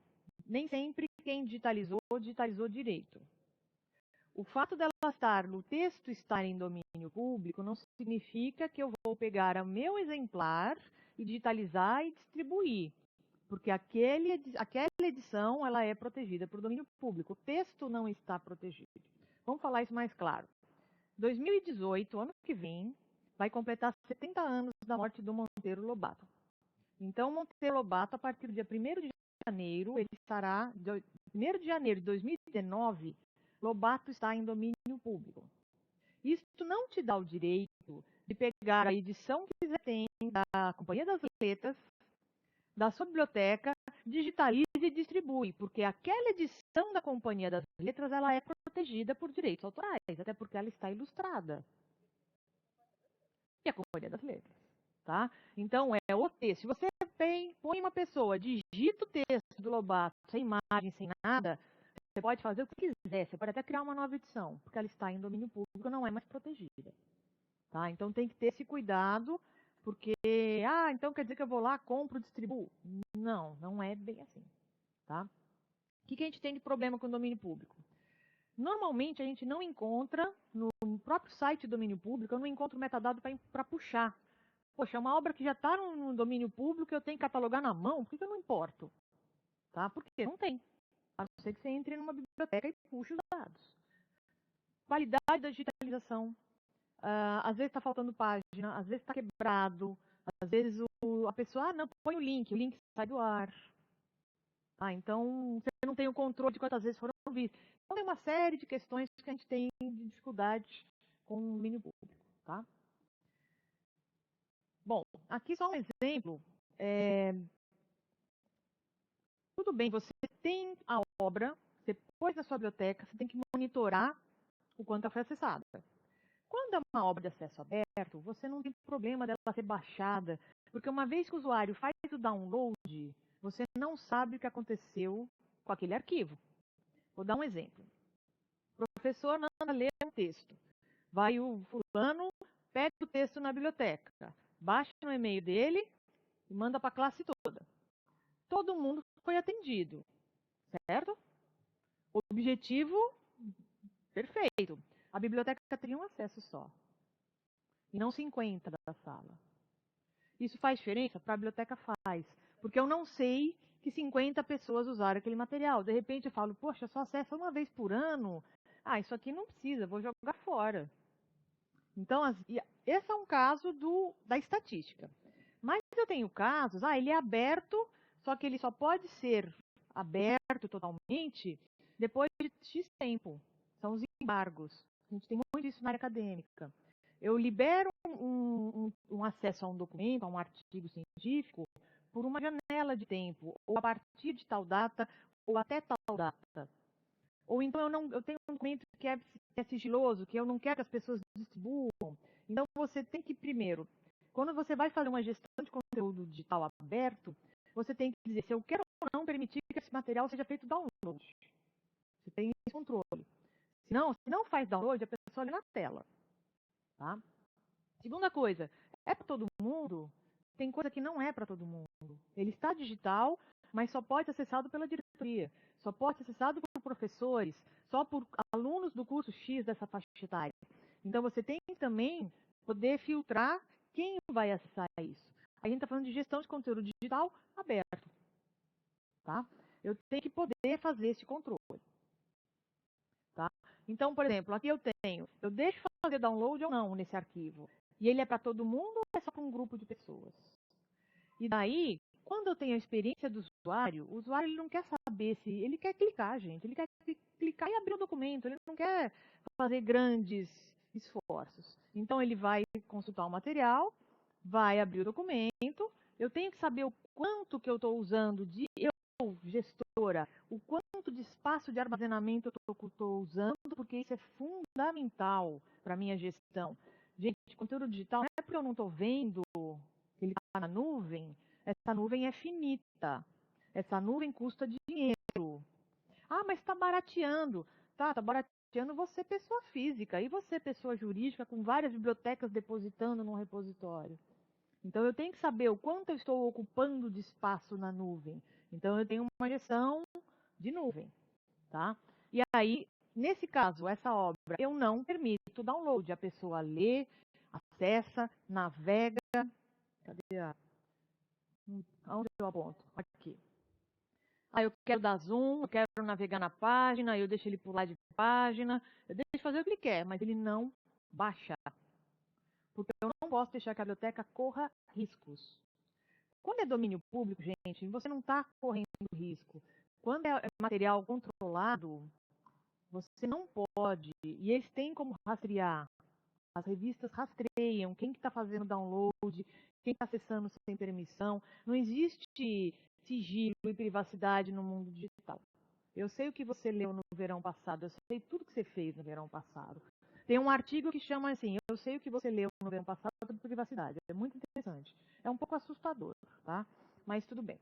nem sempre quem digitalizou direito. O fato dela estar, no texto estar em domínio público, não significa que eu vou pegar o meu exemplar e digitalizar e distribuir, porque aquela edição ela é protegida por domínio público. O texto não está protegido. Vamos falar isso mais claro. 2018, ano que vem, vai completar 70 anos da morte do Monteiro Lobato. Então, Monteiro Lobato, a partir do dia 1º de janeiro, ele estará, 1º de janeiro de 2019, Lobato está em domínio público. Isso não te dá o direito de pegar a edição que você tem da Companhia das Letras, da sua biblioteca, digitalize e distribui, porque aquela edição da Companhia das Letras ela é protegida por direitos autorais, até porque ela está ilustrada. E a Companhia das Letras. Tá? Então, é o texto. Se você põe uma pessoa, digita o texto do Lobato, sem imagem, sem nada, você pode fazer o que quiser, você pode até criar uma nova edição, porque ela está em domínio público, não é mais protegida. Tá? Então tem que ter esse cuidado, porque, então quer dizer que eu vou lá, compro, distribuo. Não, não é bem assim. Tá? O que a gente tem de problema com o domínio público? Normalmente a gente não encontra, no próprio site do domínio público, eu não encontro metadado para puxar. Poxa, é uma obra que já está no domínio público, eu tenho que catalogar na mão, por que eu não importo? Tá? Porque não tem. A não ser que você entre numa biblioteca e puxe os dados. Qualidade da digitalização. Às vezes está faltando página, às vezes está quebrado, às vezes a pessoa, não, põe o link sai do ar. Então, você não tem o controle de quantas vezes foram vistas. Então, tem uma série de questões que a gente tem de dificuldade com o domínio público. Tá? Bom, aqui só um exemplo. Tudo bem, você tem a obra, você pôs na sua biblioteca, você tem que monitorar o quanto ela foi acessada. Quando é uma obra de acesso aberto, você não tem problema dela ser baixada, porque uma vez que o usuário faz o download, você não sabe o que aconteceu com aquele arquivo. Vou dar um exemplo. O professor manda ler um texto. Vai o fulano, pega o texto na biblioteca, baixa no e-mail dele e manda para a classe toda. Todo mundo foi atendido, certo? O objetivo, perfeito. A biblioteca teria um acesso só, e não 50 da sala. Isso faz diferença? Para a biblioteca faz, porque eu não sei que 50 pessoas usaram aquele material. De repente eu falo, poxa, só acessa uma vez por ano. Isso aqui não precisa, vou jogar fora. Então, esse é um caso da estatística. Mas eu tenho casos, ele é aberto, só que ele só pode ser aberto totalmente depois de X tempo. São os embargos. A gente tem muito isso na área acadêmica. Eu libero um acesso a um documento, a um artigo científico, por uma janela de tempo, ou a partir de tal data, ou até tal data. Ou então eu tenho um documento que é sigiloso, que eu não quero que as pessoas distribuam. Então você tem que, primeiro, quando você vai fazer uma gestão de conteúdo digital aberto, você tem que dizer se eu quero ou não permitir que esse material seja feito download. Você tem esse controle. Se não faz download, a pessoa lê na tela. Tá? Segunda coisa, é para todo mundo? Tem coisa que não é para todo mundo. Ele está digital, mas só pode ser acessado pela diretoria. Só pode ser acessado por professores, só por alunos do curso X dessa faixa etária. Então, você tem que também poder filtrar quem vai acessar isso. A gente está falando de gestão de conteúdo digital aberto. Tá? Eu tenho que poder fazer esse controle. Tá? Então, por exemplo, aqui eu deixo fazer download ou não nesse arquivo. E ele é para todo mundo ou é só para um grupo de pessoas? E daí, quando eu tenho a experiência do usuário, o usuário ele não quer saber se... Ele quer clicar, gente. Ele quer clicar e abrir o documento. Ele não quer fazer grandes esforços. Então, ele vai consultar o material, vai abrir o documento. Eu tenho que saber o quanto que eu estou usando gestora, o quanto de espaço de armazenamento eu estou usando, porque isso é fundamental para a minha gestão. Gente, conteúdo digital não é porque eu não estou vendo que ele está na nuvem, essa nuvem é finita, essa nuvem custa dinheiro. Ah, mas está barateando. Tá barateando você, pessoa física, e você, pessoa jurídica, com várias bibliotecas depositando num repositório. Então, eu tenho que saber o quanto eu estou ocupando de espaço na nuvem. Então, eu tenho uma gestão de nuvem, tá? E aí, nesse caso, essa obra, eu não permito download. A pessoa lê, acessa, navega. Cadê a... Onde eu aponto? Aqui. Eu quero dar zoom, eu quero navegar na página, eu deixo ele pular de página, eu deixo fazer o que ele quer, mas ele não baixa. Porque eu não posso deixar que a biblioteca corra riscos. Quando é domínio público, gente, você não está correndo risco. Quando é material controlado, você não pode. E eles têm como rastrear. As revistas rastreiam quem que está fazendo download, quem está acessando sem permissão. Não existe sigilo e privacidade no mundo digital. Eu sei o que você leu no verão passado, eu sei tudo que você fez no verão passado. Tem um artigo que chama assim, eu sei o que você leu no verão passado sobre privacidade. É muito interessante. É um pouco assustador, tá? Mas tudo bem.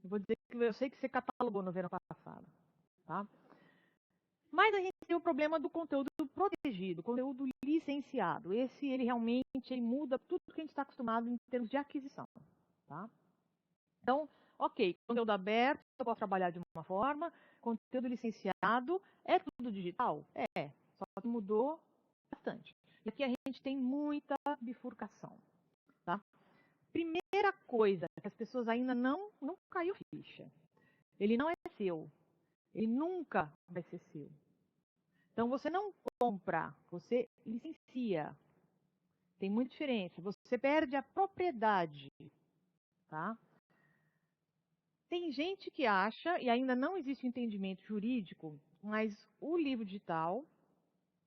Eu vou dizer que eu sei que você catalogou no verão passado, tá? Mas a gente tem o problema do conteúdo protegido, conteúdo licenciado. Esse, ele realmente ele muda tudo que a gente está acostumado em termos de aquisição, tá? Então, ok, conteúdo aberto, eu posso trabalhar de uma forma, conteúdo licenciado, é tudo digital? É, só que mudou bastante. E aqui a gente tem muita bifurcação, tá? Primeira coisa que as pessoas ainda não caiu ficha. Ele não é seu. Ele nunca vai ser seu. Então, você não compra, você licencia. Tem muita diferença. Você perde a propriedade, tá? Tem gente que acha, e ainda não existe entendimento jurídico, mas o livro digital,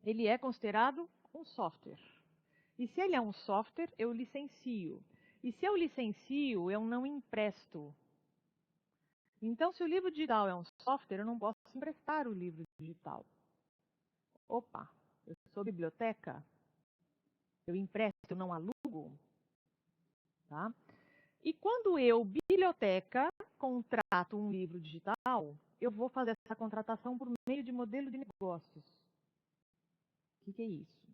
ele é considerado um software. E se ele é um software, eu licencio. E se eu licencio, eu não empresto. Então, se o livro digital é um software, eu não posso emprestar o livro digital. Opa, eu sou biblioteca? Eu empresto, eu não alugo? Tá? E quando eu, biblioteca, contrato um livro digital, eu vou fazer essa contratação por meio de modelo de negócios. O que é isso?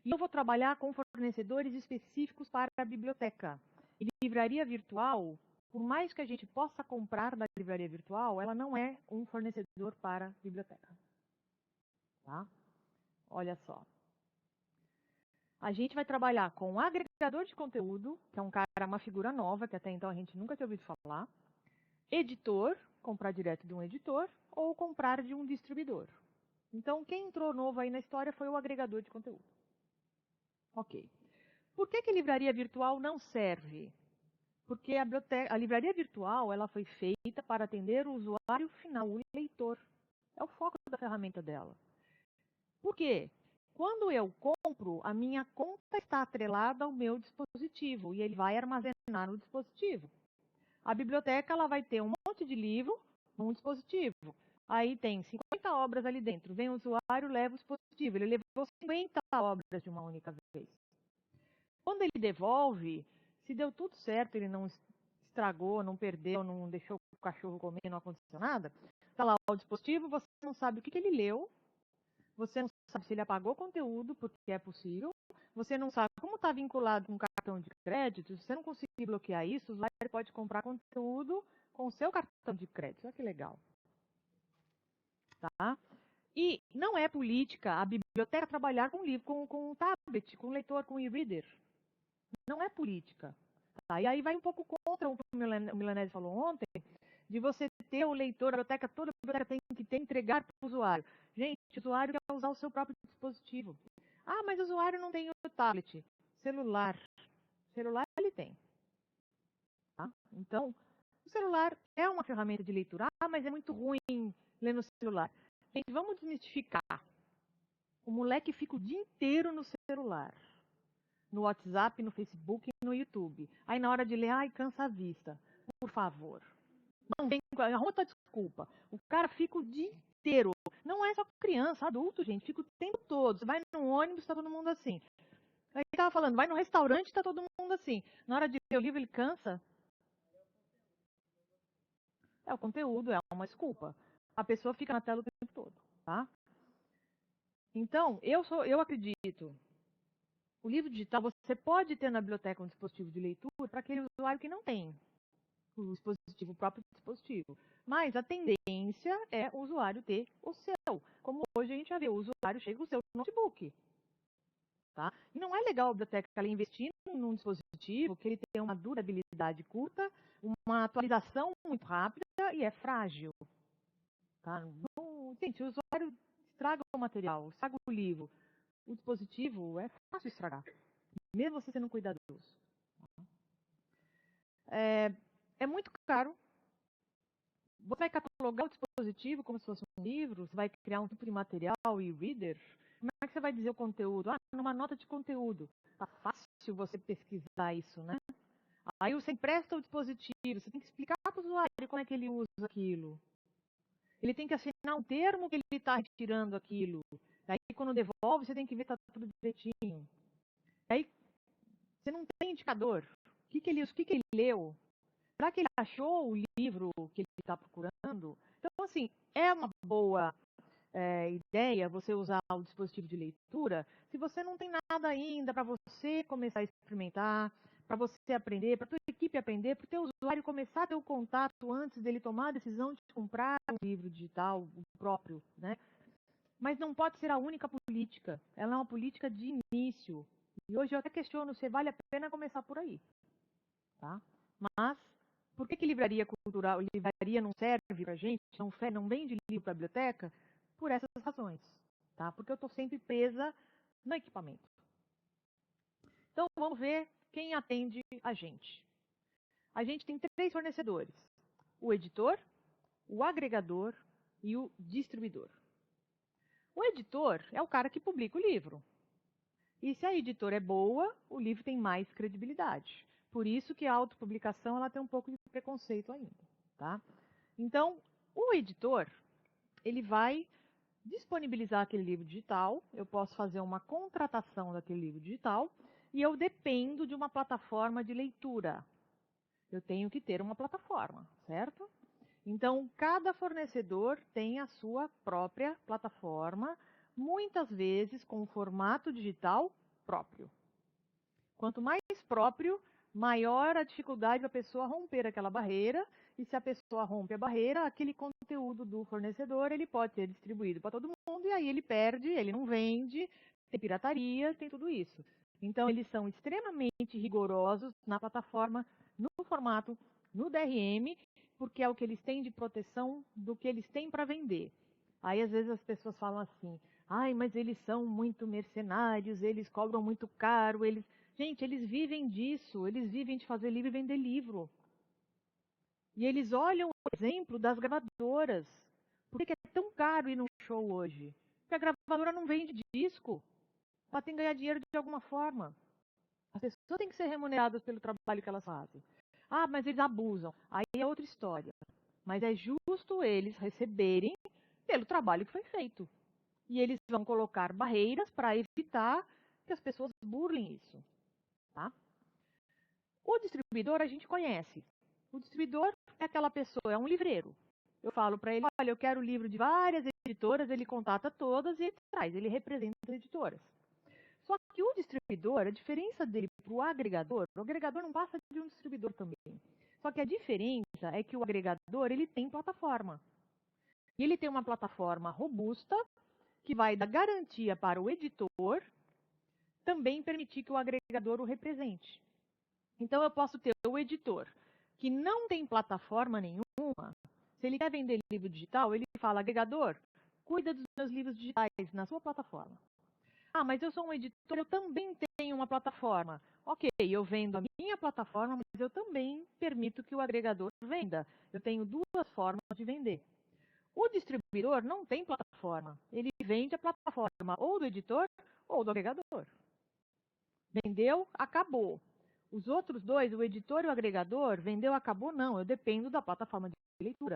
E eu vou trabalhar com fornecedores específicos para a biblioteca. E livraria virtual, por mais que a gente possa comprar da livraria virtual, ela não é um fornecedor para a biblioteca. Tá? Olha só. A gente vai trabalhar com um agregador de conteúdo, que é uma figura nova, que até então a gente nunca tinha ouvido falar. Editor, comprar direto de um editor, ou comprar de um distribuidor. Então, quem entrou novo aí na história foi o agregador de conteúdo. Ok. Por que a livraria virtual não serve? Porque a livraria virtual ela foi feita para atender o usuário final, o leitor. É o foco da ferramenta dela. Por quê? Quando eu compro, a minha conta está atrelada ao meu dispositivo e ele vai armazenar no dispositivo. A biblioteca ela vai ter um monte de livro num dispositivo. Aí tem 50 obras ali dentro. Vem o usuário, leva o dispositivo. Ele levou 50 obras de uma única vez. Quando ele devolve, se deu tudo certo, ele não estragou, não perdeu, não deixou o cachorro comer, não aconteceu nada, está lá o dispositivo, você não sabe o que ele leu, você não sabe se ele apagou conteúdo, porque é possível, você não sabe como está vinculado com o cartão de crédito, se você não conseguir bloquear isso, o usuário pode comprar conteúdo com o seu cartão de crédito. Olha que legal. Tá? E não é política a biblioteca trabalhar com livro, com tablet, com leitor, com e-reader. Não é política. Tá? E aí vai um pouco contra o que o Milanese falou ontem, de você ter o leitor, a biblioteca, toda a biblioteca tem que ter, entregar para o usuário. Gente, o usuário quer usar o seu próprio dispositivo. Ah, mas o usuário não tem o tablet. Celular. Celular ele tem. Tá? Então, o celular é uma ferramenta de leitura. Ah, mas é muito ruim ler no celular. Gente, vamos desmistificar. O moleque fica o dia inteiro no celular. No WhatsApp, no Facebook e no YouTube. Aí na hora de ler, ai, cansa a vista. Por favor. Não vem, arruma outra desculpa. O cara fica o dia inteiro. Não é só criança, adulto, gente. Fica o tempo todo. Você vai num ônibus, tá todo mundo assim. Aí tava falando, vai num restaurante, tá todo mundo assim. Na hora de ler o livro, ele cansa. É o conteúdo, é uma desculpa. A pessoa fica na tela o tempo todo, tá? Então, eu acredito. O livro digital, você pode ter na biblioteca um dispositivo de leitura para aquele usuário que não tem o próprio dispositivo. Mas a tendência é o usuário ter o seu. Como hoje a gente já vê, o usuário chega com o seu notebook. Tá? E não é legal a biblioteca ela investir num dispositivo que ele tem uma durabilidade curta, uma atualização muito rápida e é frágil. Tá? Não, gente, o usuário estraga o material, estraga o livro. O dispositivo é fácil estragar, mesmo você sendo cuidadoso. É muito caro. Você vai catalogar o dispositivo como se fosse um livro, você vai criar um tipo de material e-reader. Como é que você vai dizer o conteúdo? Ah, numa nota de conteúdo. Tá fácil você pesquisar isso, né? Aí você empresta o dispositivo, você tem que explicar para o usuário como é que ele usa aquilo. Ele tem que assinar um termo que ele está retirando aquilo. Aí quando devolve, você tem que ver se está tudo direitinho. Aí você não tem indicador. O que ele leu? Será que ele achou o livro que ele está procurando? Então, assim, é uma boa ideia você usar o dispositivo de leitura se você não tem nada ainda para você começar a experimentar, para você aprender, para a tua equipe aprender, para o teu usuário começar a ter o contato antes dele tomar a decisão de comprar um livro digital, o próprio, né? Mas não pode ser a única política. Ela é uma política de início. E hoje eu até questiono se vale a pena começar por aí. Tá? Mas, por que livraria cultural, livraria não serve para a gente, não vende livro para a biblioteca? Por essas razões. Tá? Porque eu estou sempre presa no equipamento. Então, vamos ver quem atende a gente. A gente tem 3 fornecedores. O editor, o agregador e o distribuidor. O editor é o cara que publica o livro. E se a editora é boa, o livro tem mais credibilidade. Por isso que a autopublicação ela tem um pouco de preconceito ainda. Tá? Então, o editor ele vai disponibilizar aquele livro digital, eu posso fazer uma contratação daquele livro digital e eu dependo de uma plataforma de leitura. Eu tenho que ter uma plataforma, certo? Então, cada fornecedor tem a sua própria plataforma, muitas vezes com formato digital próprio. Quanto mais próprio, maior a dificuldade da pessoa romper aquela barreira, e se a pessoa rompe a barreira, aquele conteúdo do fornecedor ele pode ser distribuído para todo mundo, e aí ele perde, ele não vende, tem pirataria, tem tudo isso. Então, eles são extremamente rigorosos na plataforma, no formato, no DRM, porque é o que eles têm de proteção do que eles têm para vender. Aí, às vezes, as pessoas falam assim, ai, mas eles são muito mercenários, eles cobram muito caro, eles... Gente, eles vivem disso, eles vivem de fazer livro e vender livro. E eles olham o exemplo das gravadoras. Por que é tão caro ir num show hoje? Porque a gravadora não vende disco. Ela tem que ganhar dinheiro de alguma forma. As pessoas têm que ser remuneradas pelo trabalho que elas fazem. Ah, mas eles abusam. Aí é outra história. Mas é justo eles receberem pelo trabalho que foi feito. E eles vão colocar barreiras para evitar que as pessoas burlem isso. Tá? O distribuidor a gente conhece. O distribuidor é aquela pessoa, é um livreiro. Eu falo para ele, olha, eu quero o livro de várias editoras, ele contata todas e ele traz, ele representa as editoras. Só que o distribuidor, a diferença dele para o agregador não passa de um distribuidor também. Só que a diferença é que o agregador, ele tem plataforma. E ele tem uma plataforma robusta, que vai dar garantia para o editor, também permitir que o agregador o represente. Então, eu posso ter o editor, que não tem plataforma nenhuma. Se ele quer vender livro digital, ele fala, agregador, cuida dos meus livros digitais na sua plataforma. Ah, mas eu sou um editor, eu também tenho uma plataforma. Ok, eu vendo a minha plataforma, mas eu também permito que o agregador venda. Eu tenho 2 formas de vender. O distribuidor não tem plataforma. Ele vende a plataforma ou do editor ou do agregador. Vendeu, acabou. Os outros 2, o editor e o agregador, vendeu, acabou, não. Eu dependo da plataforma de leitura.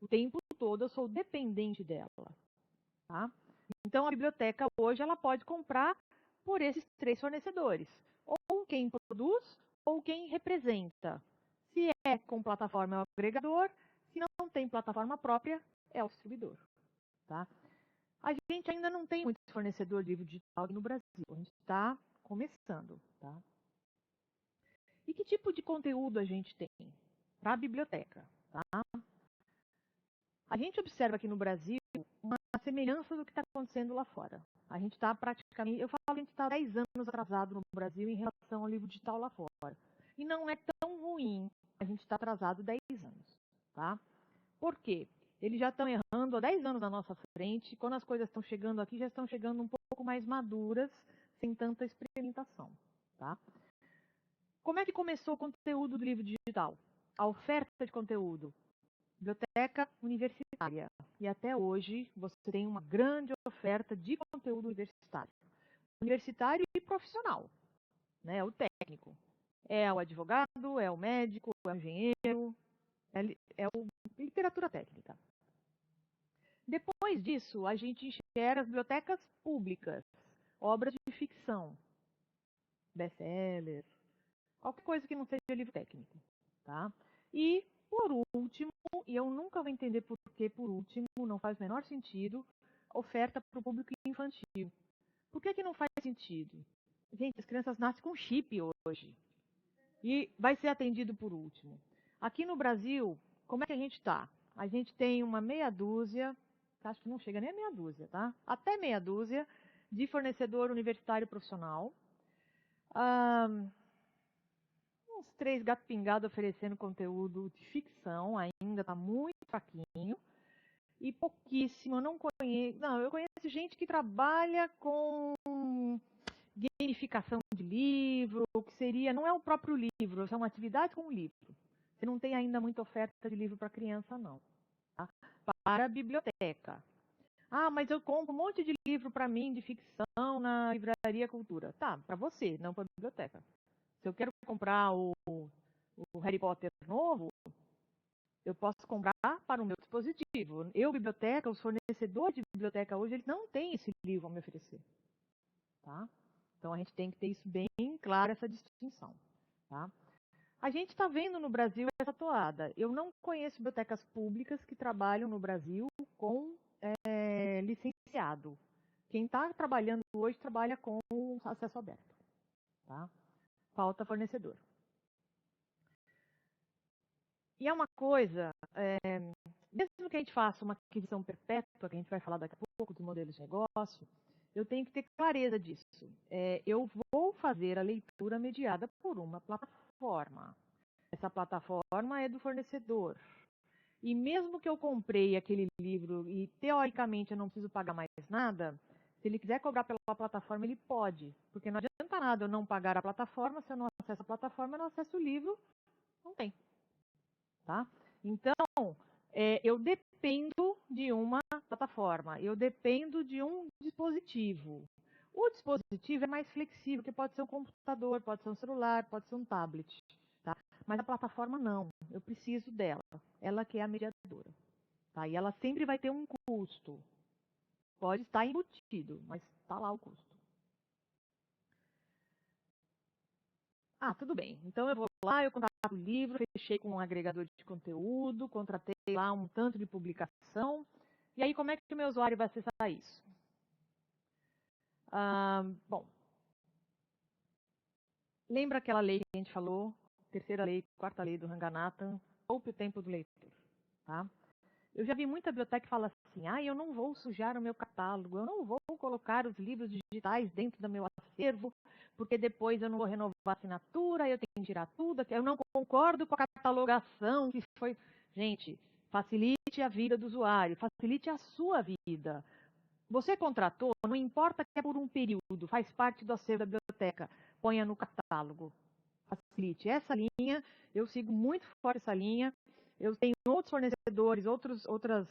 O tempo todo eu sou dependente dela. Tá? Então, a biblioteca hoje ela pode comprar por esses 3 fornecedores. Ou quem produz, ou quem representa. Se é com plataforma, é o agregador. Se não tem plataforma própria, é o distribuidor. Tá? A gente ainda não tem muito fornecedor de livro digital no Brasil. A gente está começando. Tá? E que tipo de conteúdo a gente tem para a biblioteca? Tá? A gente observa aqui no Brasil uma semelhança do que está acontecendo lá fora. A gente está praticamente, eu falo que a gente está 10 anos atrasado no Brasil em relação ao livro digital lá fora. E não é tão ruim a gente estar atrasado 10 anos. Tá? Por quê? Eles já estão errando há 10 anos na nossa frente, quando as coisas estão chegando aqui, já estão chegando um pouco mais maduras, sem tanta experimentação. Tá? Como é que começou o conteúdo do livro digital? A oferta de conteúdo. Biblioteca universitária. E até hoje você tem uma grande oferta de conteúdo universitário. Universitário e profissional. Né? É o técnico. É o advogado, é o médico, é o engenheiro, é a literatura técnica. Depois disso, a gente enxerga as bibliotecas públicas, obras de ficção, best-sellers, qualquer coisa que não seja livro técnico. Tá? E, por último, e eu nunca vou entender por que, por último, não faz o menor sentido, oferta para o público infantil. Por que não faz sentido? Gente, as crianças nascem com chip hoje. E vai ser atendido por último. Aqui no Brasil, como é que a gente está? A gente tem uma meia dúzia, acho que não chega nem a meia dúzia, tá? Até meia dúzia de fornecedor universitário profissional. Uns 3 gato pingado oferecendo conteúdo de ficção, ainda está muito fraquinho. E pouquíssimo, eu não conheço. Não, eu conheço gente que trabalha com gamificação de livro, que seria, não é o próprio livro, é uma atividade com o livro. Você não tem ainda muita oferta de livro para criança, não. Tá? Para a biblioteca. Ah, mas eu compro um monte de livro para mim de ficção na Livraria Cultura. Tá, para você, não para a biblioteca. Se eu quero comprar o Harry Potter novo, eu posso comprar para o meu dispositivo. Eu, biblioteca, os fornecedores de biblioteca hoje, eles não têm esse livro a me oferecer. Tá? Então, a gente tem que ter isso bem claro, essa distinção. Tá? A gente está vendo no Brasil essa toada. Eu não conheço bibliotecas públicas que trabalham no Brasil com licenciado. Quem está trabalhando hoje trabalha com acesso aberto. Tá? Falta fornecedor. E é uma coisa, mesmo que a gente faça uma aquisição perpétua, que a gente vai falar daqui a pouco dos modelos de negócio, eu tenho que ter clareza disso. Eu vou fazer a leitura mediada por uma plataforma. Essa plataforma é do fornecedor. E mesmo que eu comprei aquele livro e, teoricamente, eu não preciso pagar mais nada, se ele quiser cobrar pela plataforma, ele pode. Porque não adianta nada eu não pagar a plataforma, se eu não acesso a plataforma, eu não acesso o livro, não tem. Tá? Então, eu dependo de uma plataforma, eu dependo de um dispositivo. O dispositivo é mais flexível, que pode ser um computador, pode ser um celular, pode ser um tablet. Tá? Mas a plataforma não, eu preciso dela. Ela que é a mediadora. Tá? E ela sempre vai ter um custo. Pode estar embutido, mas está lá o custo. Ah, tudo bem. Então eu vou lá, eu contrato o livro, fechei com um agregador de conteúdo, contratei lá um tanto de publicação. E aí, como é que o meu usuário vai acessar isso? Bom, lembra aquela lei que a gente falou? Terceira lei, quarta lei do Ranganathan, poupe o tempo do leitor. Tá? Eu já vi muita biblioteca que fala assim, eu não vou sujar o meu catálogo, eu não vou colocar os livros digitais dentro do meu acervo, porque depois eu não vou renovar a assinatura, eu tenho que tirar tudo, eu não concordo com a catalogação que foi... Gente, facilite a vida do usuário, facilite a sua vida. Você contratou, não importa que é por um período, faz parte do acervo da biblioteca, ponha no catálogo. Facilite. Essa linha, eu sigo muito forte essa linha. Eu tenho outros fornecedores, outros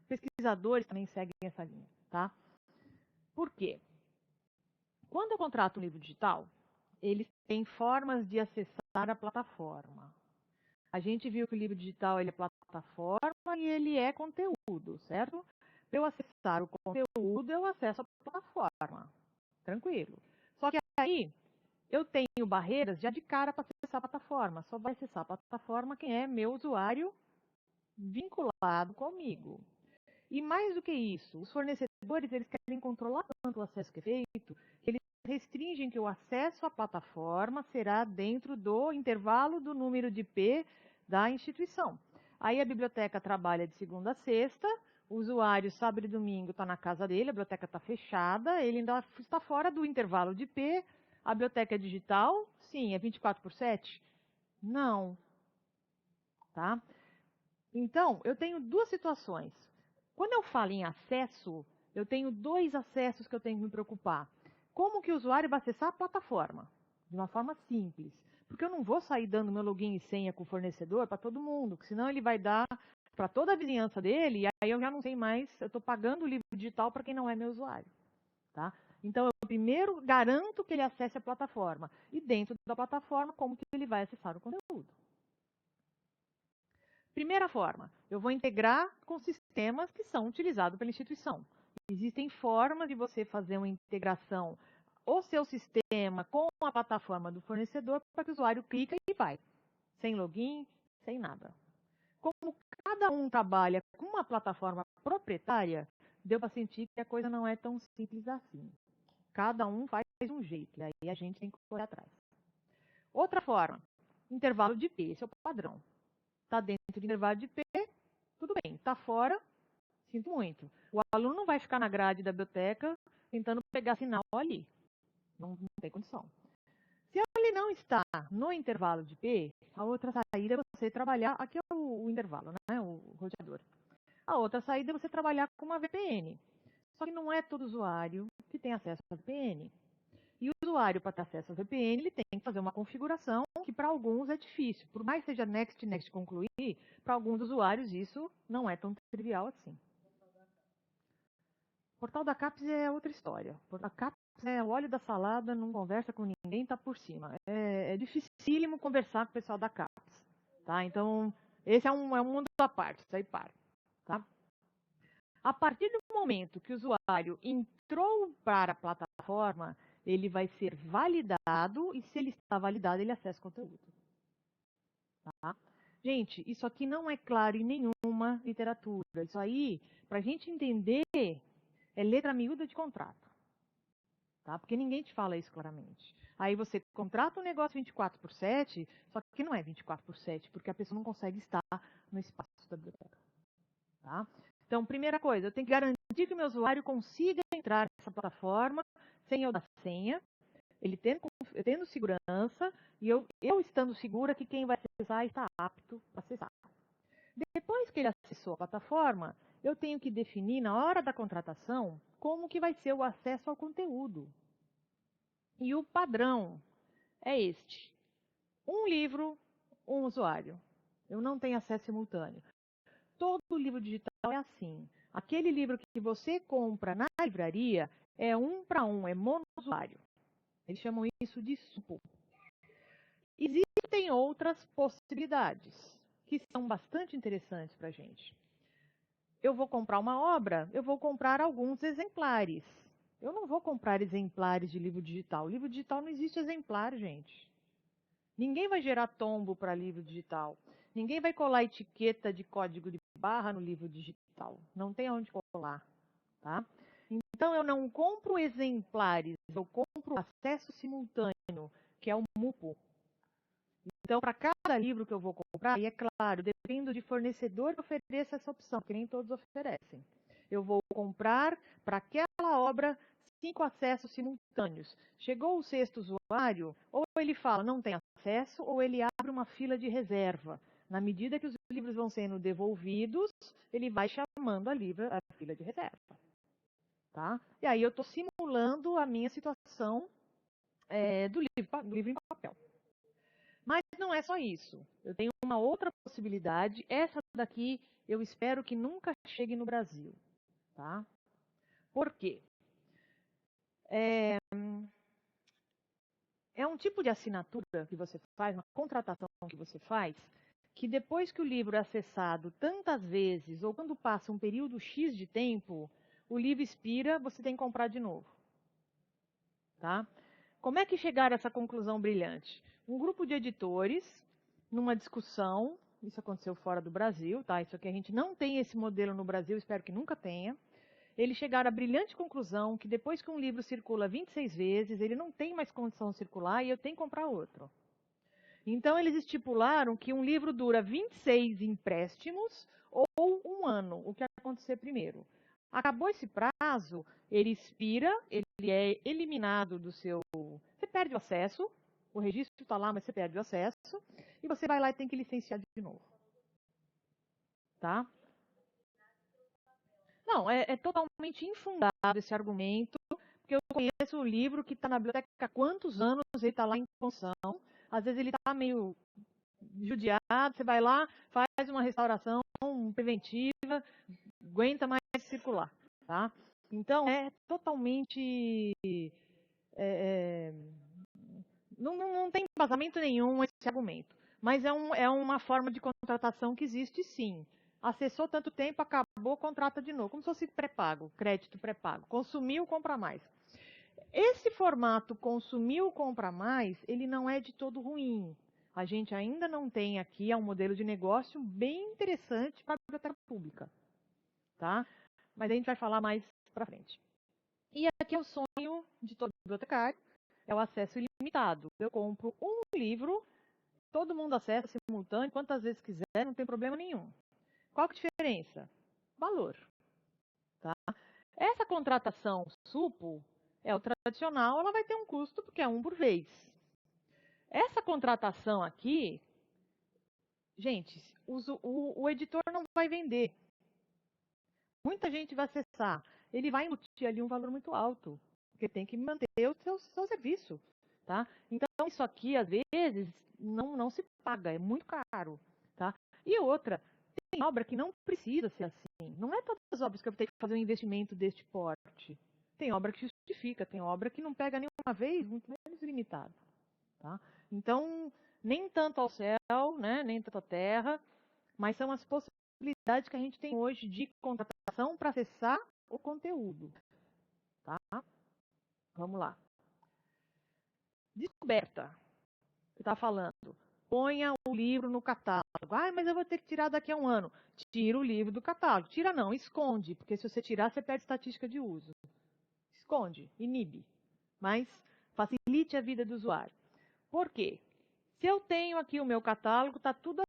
pesquisadores também seguem essa linha. Tá? Por quê? Quando eu contrato um livro digital, eles têm formas de acessar a plataforma. A gente viu que o livro digital ele é plataforma e ele é conteúdo, certo? Para eu acessar o conteúdo, eu acesso a plataforma. Tranquilo. Só que aí eu tenho barreiras já de cara para acessar a plataforma. Só vai acessar a plataforma quem é meu usuário vinculado comigo. E mais do que isso, os fornecedores eles querem controlar tanto o acesso que é feito, que eles restringem que o acesso à plataforma será dentro do intervalo do número de IP da instituição. Aí a biblioteca trabalha de segunda a sexta, o usuário sábado e domingo está na casa dele, a biblioteca está fechada, ele ainda está fora do intervalo de IP. A biblioteca é digital? Sim. É 24/7? Não. Tá? Então, eu tenho duas situações. Quando eu falo em acesso, eu tenho dois acessos que eu tenho que me preocupar. Como que o usuário vai acessar a plataforma? De uma forma simples. Porque eu não vou sair dando meu login e senha com o fornecedor para todo mundo, porque senão ele vai dar para toda a vizinhança dele, e aí eu já não sei mais, eu estou pagando o livro digital para quem não é meu usuário. Tá? Então, eu primeiro garanto que ele acesse a plataforma. E dentro da plataforma, como que ele vai acessar o conteúdo. Primeira forma, eu vou integrar com sistemas que são utilizados pela instituição. Existem formas de você fazer uma integração o seu sistema com a plataforma do fornecedor para que o usuário clica e vai, sem login, sem nada. Como cada um trabalha com uma plataforma proprietária, deu para sentir que a coisa não é tão simples assim. Cada um faz de um jeito, e aí a gente tem que correr atrás. Outra forma, intervalo de IP, esse é o padrão. Está dentro do intervalo de IP, tudo bem. Está fora, sinto muito. O aluno não vai ficar na grade da biblioteca tentando pegar sinal ali. Não tem condição. Se ele não está no intervalo de IP, a outra saída é você trabalhar, aqui é o intervalo, né? O roteador. A outra saída é você trabalhar com uma VPN. Só que não é todo usuário que tem acesso à VPN. E o usuário, para ter acesso à VPN, ele tem que fazer uma configuração que para alguns é difícil. Por mais que seja next concluir, para alguns usuários isso não é tão trivial assim. O portal da CAPES é outra história. O portal da CAPES é o óleo da salada, não conversa com ninguém, está por cima. É dificílimo conversar com o pessoal da CAPES. Tá? Então, esse é um mundo à parte, isso aí para. Tá? A partir do momento que o usuário entrou para a plataforma, ele vai ser validado e se ele está validado, ele acessa o conteúdo. Tá? Gente, isso aqui não é claro em nenhuma literatura. Isso aí, para a gente entender, é letra miúda de contrato. Tá? Porque ninguém te fala isso claramente. Aí você contrata um negócio 24/7, só que não é 24/7, porque a pessoa não consegue estar no espaço da biblioteca. Tá? Então, primeira coisa, eu tenho que garantir que o meu usuário consiga entrar nessa plataforma sem eu dar senha, ele tendo segurança e eu estando segura que quem vai acessar está apto a acessar. Depois que ele acessou a plataforma, eu tenho que definir na hora da contratação como que vai ser o acesso ao conteúdo. E o padrão é este. Um livro, um usuário. Eu não tenho acesso simultâneo. Todo livro digital é assim. Aquele livro que você compra na livraria é 1 para 1, é monousuário. Eles chamam isso de SUPO. Existem outras possibilidades que são bastante interessantes para a gente. Eu vou comprar uma obra, eu vou comprar alguns exemplares. Eu não vou comprar exemplares de livro digital. Livro digital não existe exemplar, gente. Ninguém vai gerar tombo para livro digital. Ninguém vai colar etiqueta de código de barra no livro digital. Não tem onde colar. Tá? Então, eu não compro exemplares, eu compro acesso simultâneo, que é o MUPO. Então, para cada livro que eu vou comprar, e é claro, dependo de fornecedor que ofereça essa opção, que nem todos oferecem. Eu vou comprar para aquela obra 5 acessos simultâneos. Chegou o sexto usuário, ou ele fala não tem acesso, ou ele abre uma fila de reserva. Na medida que os livros vão sendo devolvidos, ele vai chamando a fila de reserva. Tá? E aí eu estou simulando a minha situação do livro em papel. Mas não é só isso. Eu tenho uma outra possibilidade. Essa daqui eu espero que nunca chegue no Brasil. Tá? Por quê? É um tipo de assinatura que você faz, uma contratação que você faz, que depois que o livro é acessado tantas vezes, ou quando passa um período X de tempo, o livro expira, você tem que comprar de novo. Tá? Como é que chegaram a essa conclusão brilhante? Um grupo de editores, numa discussão, isso aconteceu fora do Brasil, tá? Isso aqui a gente não tem esse modelo no Brasil, espero que nunca tenha. Eles chegaram à brilhante conclusão que depois que um livro circula 26 vezes, ele não tem mais condição de circular e eu tenho que comprar outro. Então, eles estipularam que um livro dura 26 empréstimos ou um ano, o que acontecer primeiro. Acabou esse prazo, ele expira, ele é eliminado do seu... Você perde o acesso, o registro está lá, mas você perde o acesso, e você vai lá e tem que licenciar de novo. Tá? Não, é totalmente infundado esse argumento, porque eu conheço o livro que está na biblioteca há quantos anos, ele está lá em função, às vezes ele está meio judiado, você vai lá, faz uma restauração preventiva, aguenta mais circular, tá? Então, é totalmente... não tem embasamento nenhum esse argumento, mas é uma forma de contratação que existe sim. Acessou tanto tempo, acabou, contrata de novo, como se fosse pré-pago, crédito pré-pago. Consumiu, compra mais. Esse formato consumiu, compra mais, ele não é de todo ruim. A gente ainda não tem aqui, é um modelo de negócio bem interessante para a biblioteca pública. Tá? Mas a gente vai falar mais para frente. E aqui é o sonho de todo bibliotecário, é o acesso ilimitado. Eu compro um livro, todo mundo acessa simultâneo, quantas vezes quiser, não tem problema nenhum. Qual que é a diferença? Valor. Tá? Essa contratação SUPO é o tradicional, ela vai ter um custo porque é um por vez. Essa contratação aqui, gente, o editor não vai vender. Muita gente vai acessar. Ele vai embutir ali um valor muito alto, porque tem que manter o seu serviço. Tá? Então, isso aqui, às vezes, não se paga, é muito caro. Tá? E outra, tem obra que não precisa ser assim. Não é todas as obras que eu tenho que fazer um investimento deste porte. Tem obra que justifica, tem obra que não pega nenhuma vez, muito menos limitado. Tá? Então, nem tanto ao céu, né, nem tanto à terra, mas são as possibilidades que a gente tem hoje de contratação para acessar o conteúdo. Tá? Vamos lá. Descoberta. Você está falando. Ponha o livro no catálogo. Ah, mas eu vou ter que tirar daqui a um ano. Tira o livro do catálogo. Tira não, esconde, porque se você tirar, você perde estatística de uso. Esconde, inibe. Mas facilite a vida do usuário. Por quê? Se eu tenho aqui o meu catálogo, está tudo